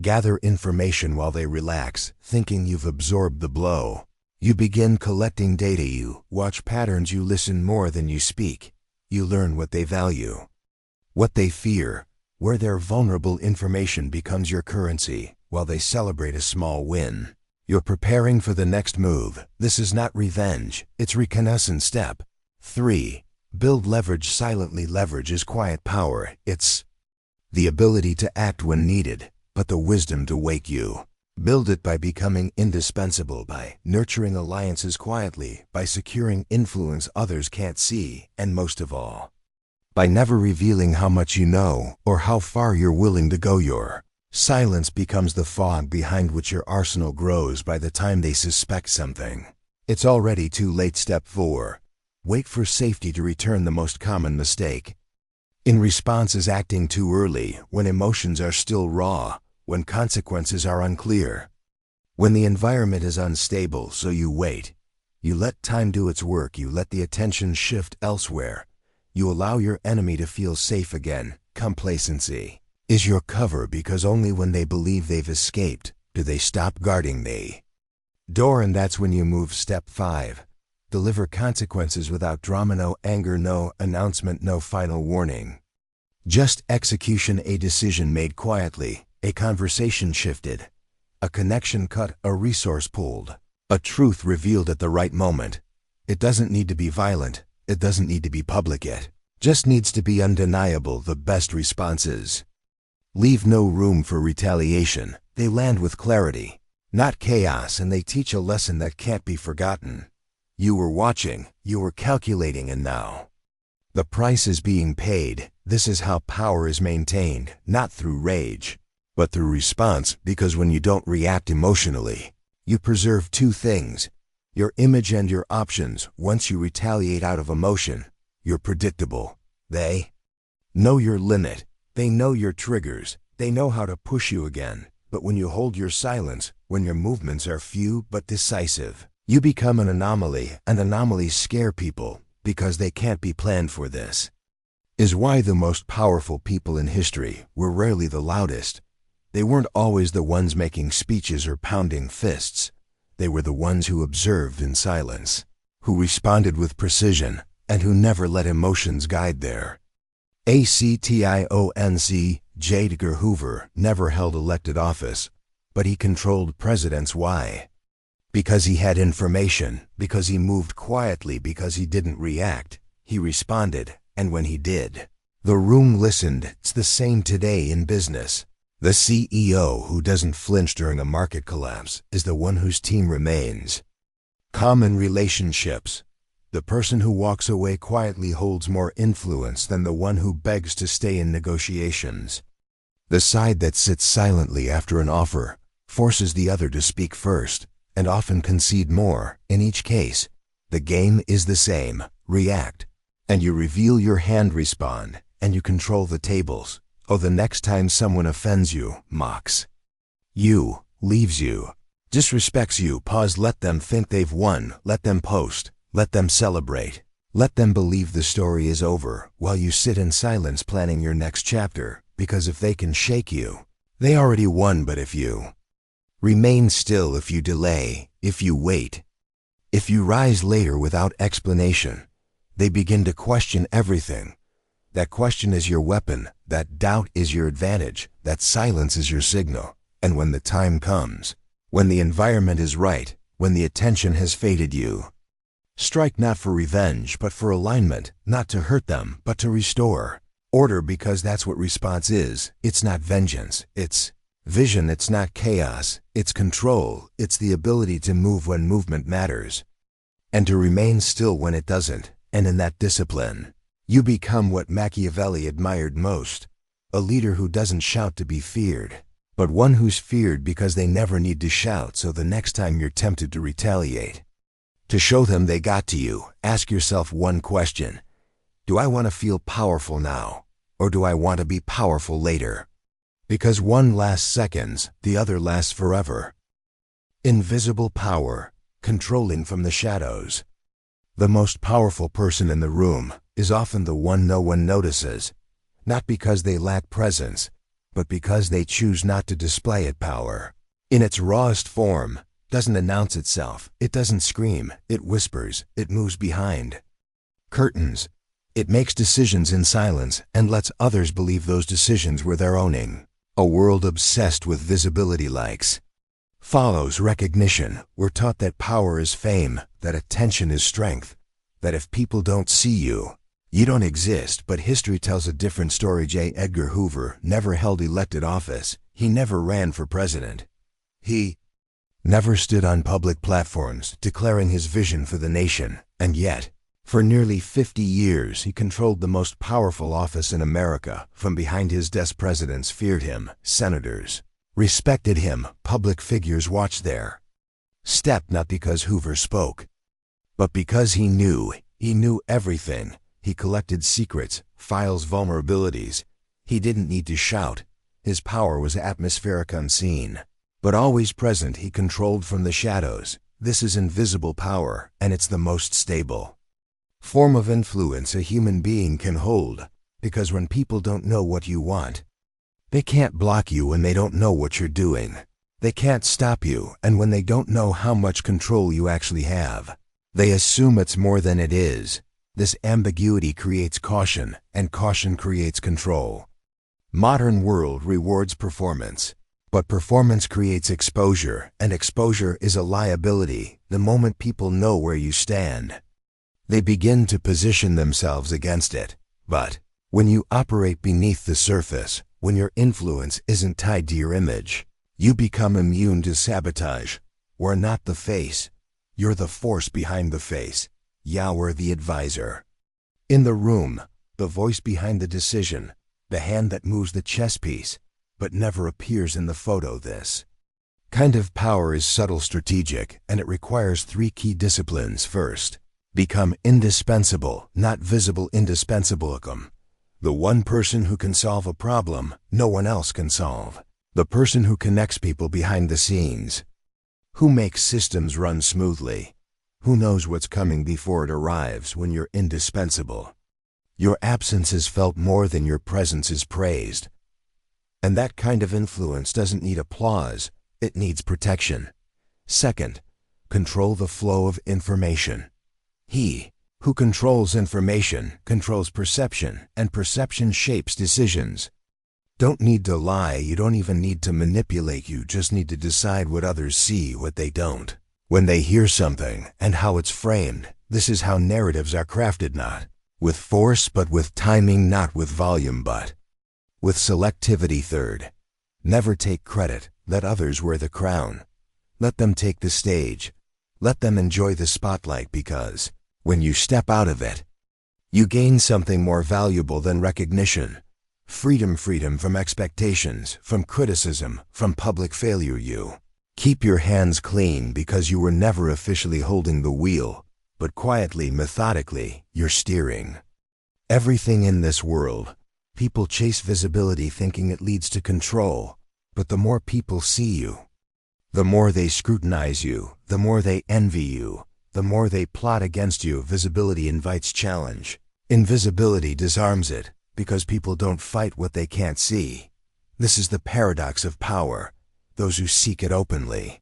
Gather information while they relax, thinking you've absorbed the blow. You begin collecting data. You watch patterns. You listen more than you speak. You learn what they value, what they fear, where their vulnerable. Information becomes your currency, while they celebrate a small win. You're preparing for the next move. This is not revenge, it's reconnaissance. Step 3. Build leverage silently. Leverage is quiet power. It's the ability to act when needed, but the wisdom to wake you. Build it by becoming indispensable, by nurturing alliances quietly, by securing influence others can't see, and most of all, by never revealing how much you know or how far you're willing to go. Your silence becomes the fog behind which your arsenal grows. By the time they suspect something, it's already too late. Step 4. Wait for safety to return. The most common mistake in response is acting too early, when emotions are still raw, when consequences are unclear, when the environment is unstable. So you wait. You let time do its work. You let the attention shift elsewhere. You allow your enemy to feel safe again. Complacency is your cover, because only when they believe they've escaped do they stop guarding the door, and that's when you move. Step 5. Deliver consequences without drama. No anger, no announcement, no final warning. Just execution. A decision made quietly, a conversation shifted, a connection cut, a resource pulled, a truth revealed at the right moment. It doesn't need to be violent. It doesn't need to be public. It just needs to be undeniable. The best responses leave no room for retaliation. They land with clarity, not chaos, and they teach a lesson that can't be forgotten. You were watching, you were calculating, and now the price is being paid. This is how power is maintained, not through rage, but through response. Because when you don't react emotionally, you preserve two things: your image and your options. Once you retaliate out of emotion, you're predictable. They know your limit. They know your triggers. They know how to push you again. But when you hold your silence, when your movements are few but decisive, you become an anomaly, and anomalies scare people because they can't be planned for. This is why the most powerful people in history were rarely the loudest. They weren't always the ones making speeches or pounding fists. They were the ones who observed in silence, who responded with precision, and who never let emotions guide their actions. J. Edgar Hoover never held elected office, but he controlled presidents. Why? Because he had information, because he moved quietly, because he didn't react. He responded, and when he did, the room listened. It's the same today in business. The CEO who doesn't flinch during a market collapse is the one whose team remains calm. In relationships, the person who walks away quietly holds more influence than the one who begs to stay in negotiations. The side that sits silently after an offer forces the other to speak first, and often concede more. In each case, the game is the same: react, and you reveal your hand; respond, and you control the tables. Oh, the next time someone offends you, mocks you, leaves you, disrespects you, pause, let them think they've won, let them post, let them celebrate. Let them believe the story is over while you sit in silence planning your next chapter, because if they can shake you, they already won. But if you remain still, if you delay, if you wait, if you rise later without explanation, they begin to question everything. That question is your weapon, that doubt is your advantage, that silence is your signal. And when the time comes, when the environment is right, when the attention has faded, you strike not for revenge, but for alignment, not to hurt them, but to restore order, because that's what response is. It's not vengeance, it's vision, it's not chaos, it's control, it's the ability to move when movement matters, and to remain still when it doesn't. And in that discipline, you become what Machiavelli admired most, a leader who doesn't shout to be feared, but one who's feared because they never need to shout. So the next time you're tempted to retaliate, to show them they got to you, ask yourself one question: do I want to feel powerful now, or do I want to be powerful later? Because one lasts seconds, the other lasts forever. Invisible power, controlling from the shadows. The most powerful person in the room is often the one no one notices, not because they lack presence, but because they choose not to display it. Power, in its rawest form, doesn't announce itself, it doesn't scream, it whispers, it moves behind curtains. It makes decisions in silence and lets others believe those decisions were their owning. A world obsessed with visibility likes, follows recognition. We're taught that power is fame, that attention is strength, that if people don't see you, you don't exist. But history tells a different story. J. Edgar Hoover never held elected office. He never ran for president. He never stood on public platforms declaring his vision for the nation. And yet, for nearly 50 years, he controlled the most powerful office in America. From behind his desk, presidents feared him, senators respected him, public figures watched their step, not because Hoover spoke, but because he knew everything. He collected secrets, files, vulnerabilities. He didn't need to shout. His power was atmospheric, unseen, but always present. He controlled from the shadows. This is invisible power, and it's the most stable form of influence a human being can hold, because when people don't know what you want, they can't block you. When they don't know what you're doing, they can't stop you. And when they don't know how much control you actually have, they assume it's more than it is. This ambiguity creates caution, and caution creates control. Modern world rewards performance, but performance creates exposure, and exposure is a liability. The moment people know where you stand, they begin to position themselves against it. But when you operate beneath the surface, when your influence isn't tied to your image, you become immune to sabotage. We're not the face. You're the force behind the face. You're the advisor in the room, the voice behind the decision, the hand that moves the chess piece, but never appears in the photo. This kind of power is subtle, strategic, and it requires 3 key disciplines. First, become indispensable, not visible. Indispensable. The one person who can solve a problem no one else can solve. The person who connects people behind the scenes, who makes systems run smoothly, who knows what's coming before it arrives. When you're indispensable, your absence is felt more than your presence is praised. And that kind of influence doesn't need applause, it needs protection. Second, control the flow of information. He who controls information controls perception, and perception shapes decisions. Don't need to lie, you don't even need to manipulate, you just need to decide what others see, what they don't. When they hear something, and how it's framed. This is how narratives are crafted, not with force but with timing, not with volume but with selectivity. Third, never take credit, let others wear the crown. Let them take the stage. Let them enjoy the spotlight, because when you step out of it, you gain something more valuable than recognition. Freedom from expectations, from criticism, from public failure. You keep your hands clean because you were never officially holding the wheel, but quietly, methodically, you're steering everything in this world. People chase visibility thinking it leads to control, but the more people see you, The more they scrutinize you, the more they envy you, the more they plot against you. Visibility invites challenge. Invisibility disarms it, because people don't fight what they can't see. This is the paradox of power. Those who seek it openly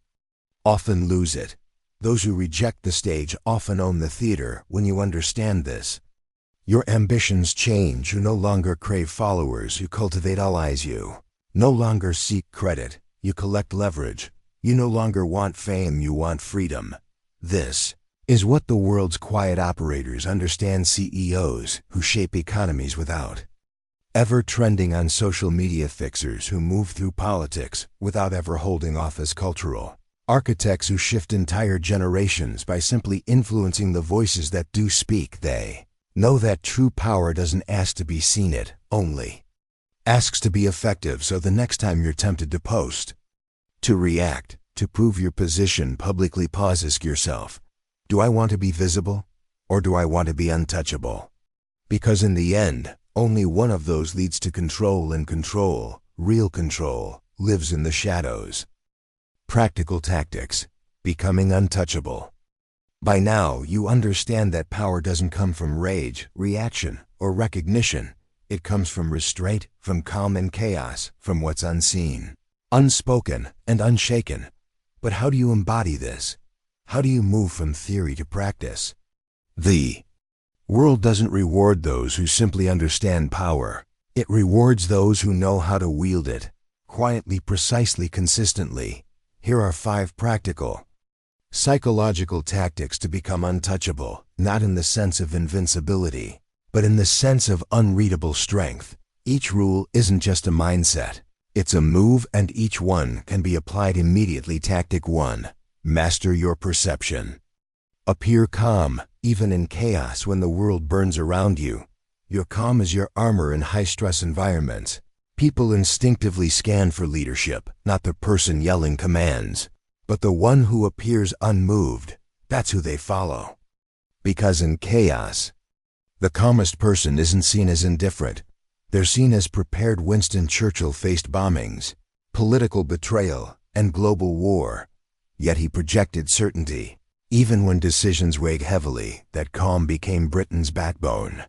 often lose it. Those who reject the stage often own the theater. When you understand this, your ambitions change. You no longer crave followers, you cultivate allies. You no longer seek credit, you collect leverage. You no longer want fame, you want freedom. This is what the world's quiet operators understand. CEOs who shape economies without ever trending on social media, fixers who move through politics without ever holding office, cultural architects who shift entire generations by simply influencing the voices that do speak. They know that true power doesn't ask to be seen, it only asks to be effective. So the next time you're tempted to post, to react, to prove your position publicly, pause, ask yourself, do I want to be visible, or do I want to be untouchable? Because in the end, only one of those leads to control, and control, real control, lives in the shadows. Practical tactics. Becoming untouchable. By now, you understand that power doesn't come from rage, reaction, or recognition. It comes from restraint, from calm and chaos, from what's unseen, unspoken, and unshaken. But how do you embody this? How do you move from theory to practice? The world doesn't reward those who simply understand power. It rewards those who know how to wield it, quietly, precisely, consistently. Here are 5 practical, psychological tactics to become untouchable, not in the sense of invincibility, but in the sense of unreadable strength. Each rule isn't just a mindset. It's a move, and each one can be applied immediately. Tactic 1. Master your perception. Appear calm, even in chaos. When the world burns around you, your calm is your armor. In high-stress environments, people instinctively scan for leadership, not the person yelling commands, but the one who appears unmoved. That's who they follow. Because in chaos, the calmest person isn't seen as indifferent. They're seen as prepared. Winston Churchill faced bombings, political betrayal, and global war, yet he projected certainty. Even when decisions weighed heavily, that calm became Britain's backbone.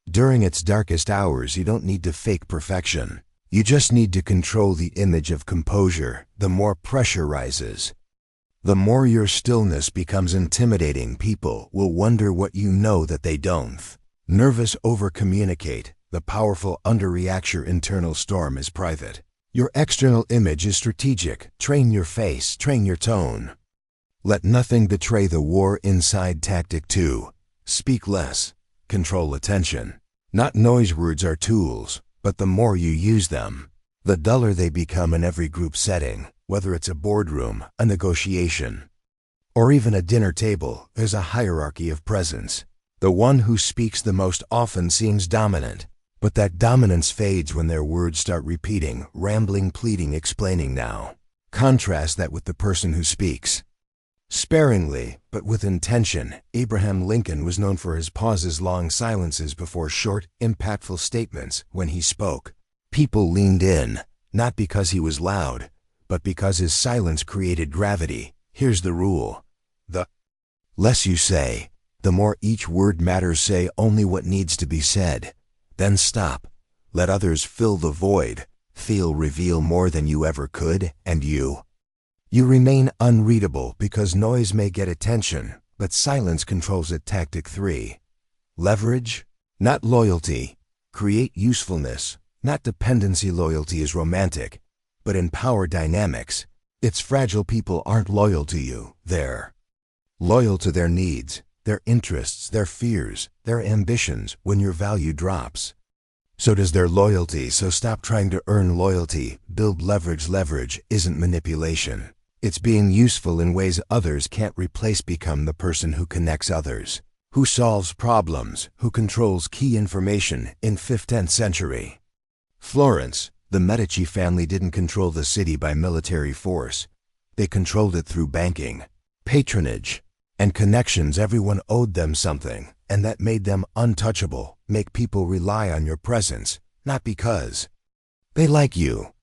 During its darkest hours, you don't need to fake perfection. You just need to control the image of composure. The more pressure rises, the more your stillness becomes intimidating. People will wonder what you know that they don't. Nervous, over-communicate. The powerful underreact. Your internal storm is private. Your external image is strategic. Train your face, train your tone. Let nothing betray the war inside. Tactic 2. Speak less. Control attention. Not noise. Words are tools, but the more you use them, the duller they become. In every group setting, whether it's a boardroom, a negotiation, or even a dinner table, there's a hierarchy of presence. The one who speaks the most often seems dominant, but that dominance fades when their words start repeating, rambling, pleading, explaining. Now, contrast that with the person who speaks sparingly, but with intention. Abraham Lincoln was known for his pauses, long silences before short, impactful statements. When he spoke, people leaned in, not because he was loud, but because his silence created gravity. Here's the rule. The less you say, the more each word matters. Say only what needs to be said. Then stop. Let others fill the void. Feel, reveal more than you ever could, and you remain unreadable because noise may get attention, but silence controls it. Tactic 3. Leverage, not loyalty. Create usefulness, not dependency. Loyalty is romantic, but in power dynamics, it's fragile. People aren't loyal to you. They're loyal to their needs, their interests, their fears, their ambitions. When your value drops, so does their loyalty. So stop trying to earn loyalty. Build leverage. Leverage isn't manipulation. It's being useful in ways others can't replace. Become the person who connects others, who solves problems, who controls key information. In 15th century Florence, the Medici family didn't control the city by military force. They controlled it through banking, patronage, and connections. Everyone owed them something, and that made them untouchable. Make people rely on your presence, not because they like you,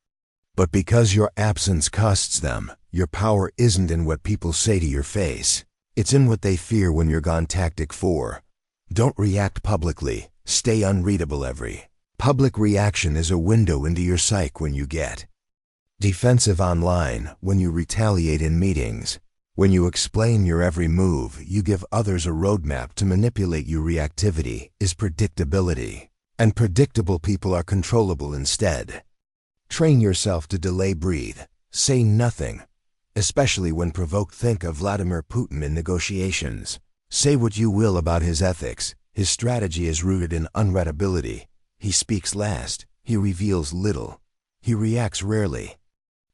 but because your absence costs them. Your power isn't in what people say to your face. It's in what they fear when you're gone. Tactic 4. Don't react publicly. Stay unreadable. Every public reaction is a window into your psyche. When you get defensive online, when you retaliate in meetings, when you explain your every move, you give others a roadmap to manipulate you. Reactivity is predictability, and predictable people are controllable instead. Train yourself to delay. Breathe. Say nothing, especially when provoked. Think of Vladimir Putin in negotiations. Say what you will about his ethics. His strategy is rooted in unreadability. He speaks last. He reveals little. He reacts rarely.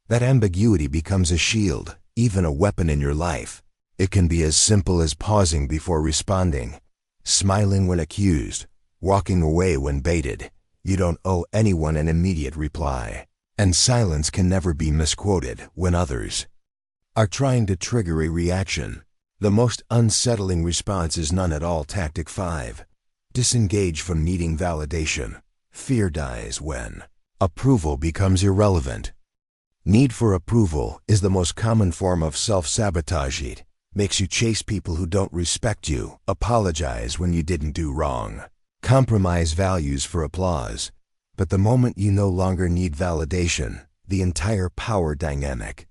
That ambiguity becomes a shield, even a weapon in your life. It can be as simple as pausing before responding, smiling when accused, walking away when baited. You don't owe anyone an immediate reply. And silence can never be misquoted when others are trying to trigger a reaction. The most unsettling response is none at all. Tactic 5. Disengage from needing validation. Fear dies when approval becomes irrelevant. Need for approval is the most common form of self-sabotage. It makes you chase people who don't respect you, apologize when you didn't do wrong, compromise values for applause. But the moment you no longer need validation, the entire power dynamic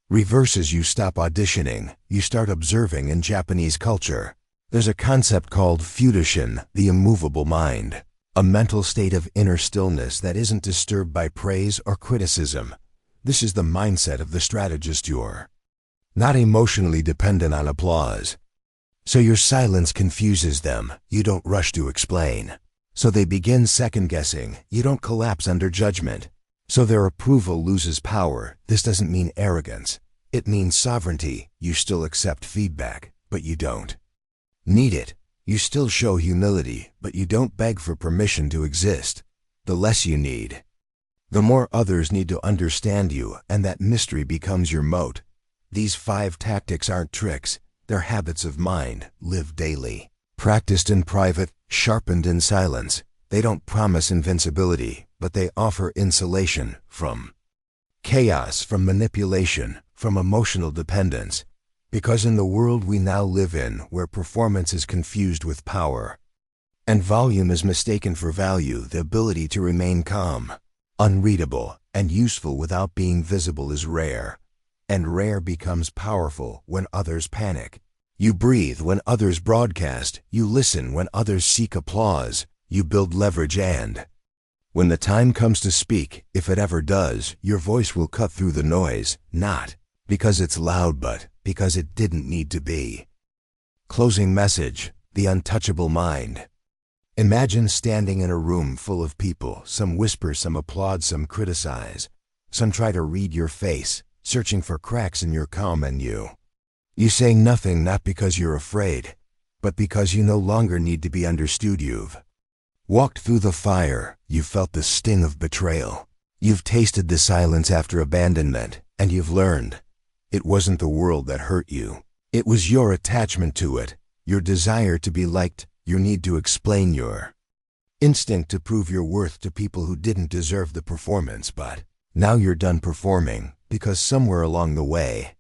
reverses. You stop auditioning, you start observing. In Japanese culture, there's a concept called futushin, the immovable mind, a mental state of inner stillness that isn't disturbed by praise or criticism. This is the mindset of the strategist. You're not emotionally dependent on applause, so your silence confuses them. You don't rush to explain, so they begin second-guessing. You don't collapse under judgment, so their approval loses power. This doesn't mean arrogance. It means sovereignty. You still accept feedback, but you don't need it. You still show humility, but you don't beg for permission to exist. The less you need, the more others need to understand you, and that mystery becomes your moat. These 5 tactics aren't tricks. They're habits of mind, lived daily, practiced in private, sharpened in silence. They don't promise invincibility, but they offer insulation from chaos, from manipulation, from emotional dependence. Because in the world we now live in, where performance is confused with power, and volume is mistaken for value, the ability to remain calm, unreadable, and useful without being visible is rare. And rare becomes powerful when others panic. You breathe when others broadcast. You listen when others seek applause. You build leverage, and when the time comes to speak, if it ever does, your voice will cut through the noise, not because it's loud, but because it didn't need to be. Closing message: the untouchable mind. Imagine standing in a room full of people. Some whisper, some applaud, some criticize. Some try to read your face, searching for cracks in your calm, and you say nothing, not because you're afraid, but because you no longer need to be understood. You've walked through the fire. You've felt the sting of betrayal. You've tasted the silence after abandonment, and you've learned it wasn't the world that hurt you. It was your attachment to it, your desire to be liked, your need to explain, your instinct to prove your worth to people who didn't deserve the performance. But now you're done performing, because somewhere along the way,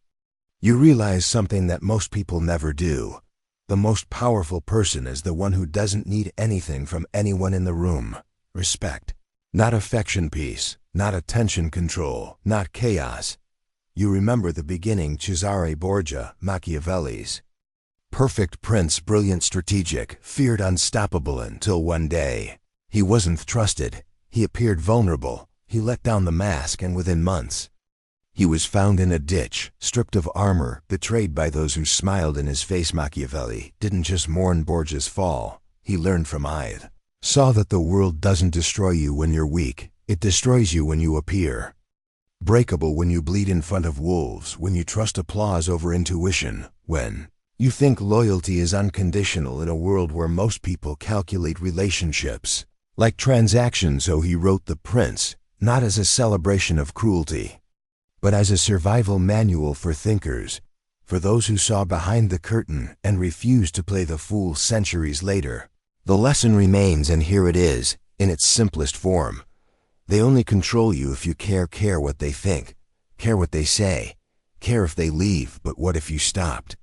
you realize something that most people never do. The most powerful person is the one who doesn't need anything from anyone in the room. Respect. Not affection, peace, not attention control, not chaos. You remember the beginning. Cesare Borgia, Machiavelli's perfect prince, brilliant, strategic, feared, unstoppable, until one day he wasn't trusted. He appeared vulnerable. He let down the mask, and within months, he was found in a ditch, stripped of armor, betrayed by those who smiled in his face. Machiavelli didn't just mourn Borgia's fall. He learned from it. Saw that the world doesn't destroy you when you're weak. It destroys you when you appear breakable, when you bleed in front of wolves, when you trust applause over intuition, when you think loyalty is unconditional in a world where most people calculate relationships like transactions. So he wrote The Prince, not as a celebration of cruelty, but as a survival manual for thinkers, for those who saw behind the curtain and refused to play the fool. Centuries later, the lesson remains, and here it is, in its simplest form. They only control you if you care what they think, care what they say, care if they leave, but what if you stopped?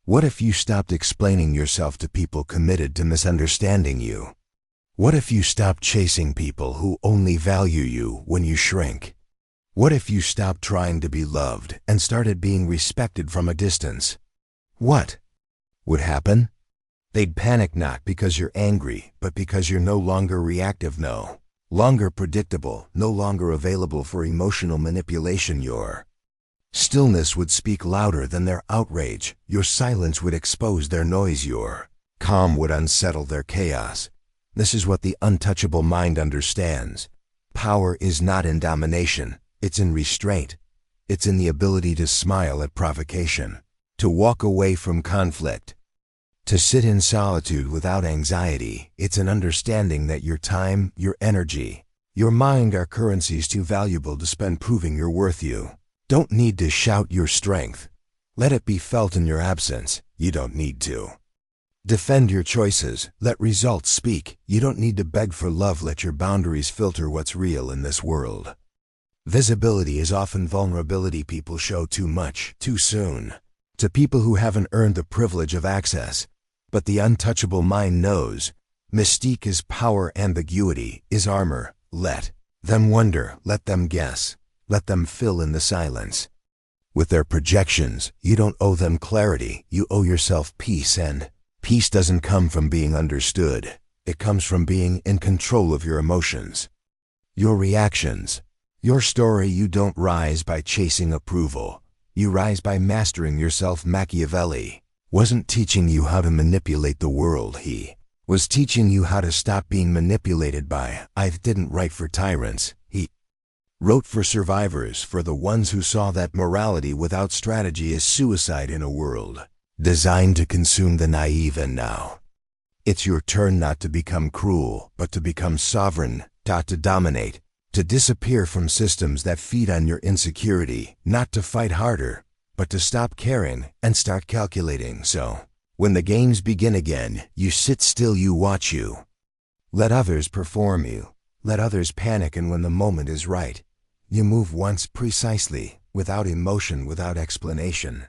What if you stopped explaining yourself to people committed to misunderstanding you? What if you stopped chasing people who only value you when you shrink? What if you stopped trying to be loved and started being respected from a distance? What would happen? They'd panic not because you're angry, but because you're no longer reactive, no longer predictable, no longer available for emotional manipulation. Your stillness would speak louder than their outrage. Your silence would expose their noise. Your calm would unsettle their chaos. This is what the untouchable mind understands. Power is not in domination, it's in restraint. It's in the ability to smile at provocation, to walk away from conflict, to sit in solitude without anxiety. It's an understanding that your time, your energy, your mind are currencies too valuable to spend proving your worth. You don't need to shout your strength. Let it be felt in your absence. You don't need to defend your choices. Let results speak. You don't need to beg for love. Let your boundaries filter what's real in this world. Visibility is often vulnerability. People show too much, too soon, to people who haven't earned the privilege of access. But the untouchable mind knows. Mystique is power, ambiguity is armor. Let them wonder, let them guess, let them fill in the silence. With their projections, you don't owe them clarity, you owe yourself peace, and peace doesn't come from being understood. It comes from being in control of your emotions, your reactions, your story. You don't rise by chasing approval. You rise by mastering yourself. Machiavelli wasn't teaching you how to manipulate the world. He was teaching you how to stop being manipulated by. I didn't write for tyrants. He wrote for survivors, for the ones who saw that morality without strategy is suicide in a world designed to consume the naive. And now, it's your turn not to become cruel, but to become sovereign, not to dominate, to disappear from systems that feed on your insecurity, not to fight harder, but to stop caring and start calculating. So, when the games begin again, you sit still, you watch, you let others perform, you let others panic, and when the moment is right, you move once precisely, without emotion, without explanation.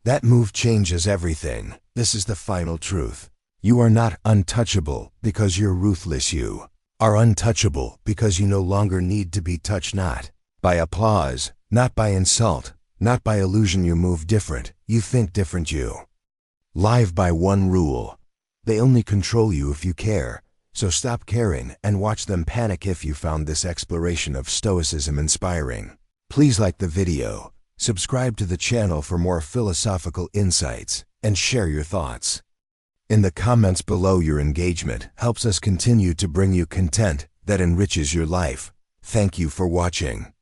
That move changes everything. This is the final truth. You are not untouchable because you're ruthless. You are untouchable because you no longer need to be touched, not by applause, not by insult, not by illusion. You move different, you think different, you live by one rule. They only control you if you care. So stop caring and watch them panic. If you found this exploration of Stoicism inspiring, please like the video, subscribe to the channel for more philosophical insights, and share your thoughts in the comments below. Your engagement helps us continue to bring you content that enriches your life. Thank you for watching.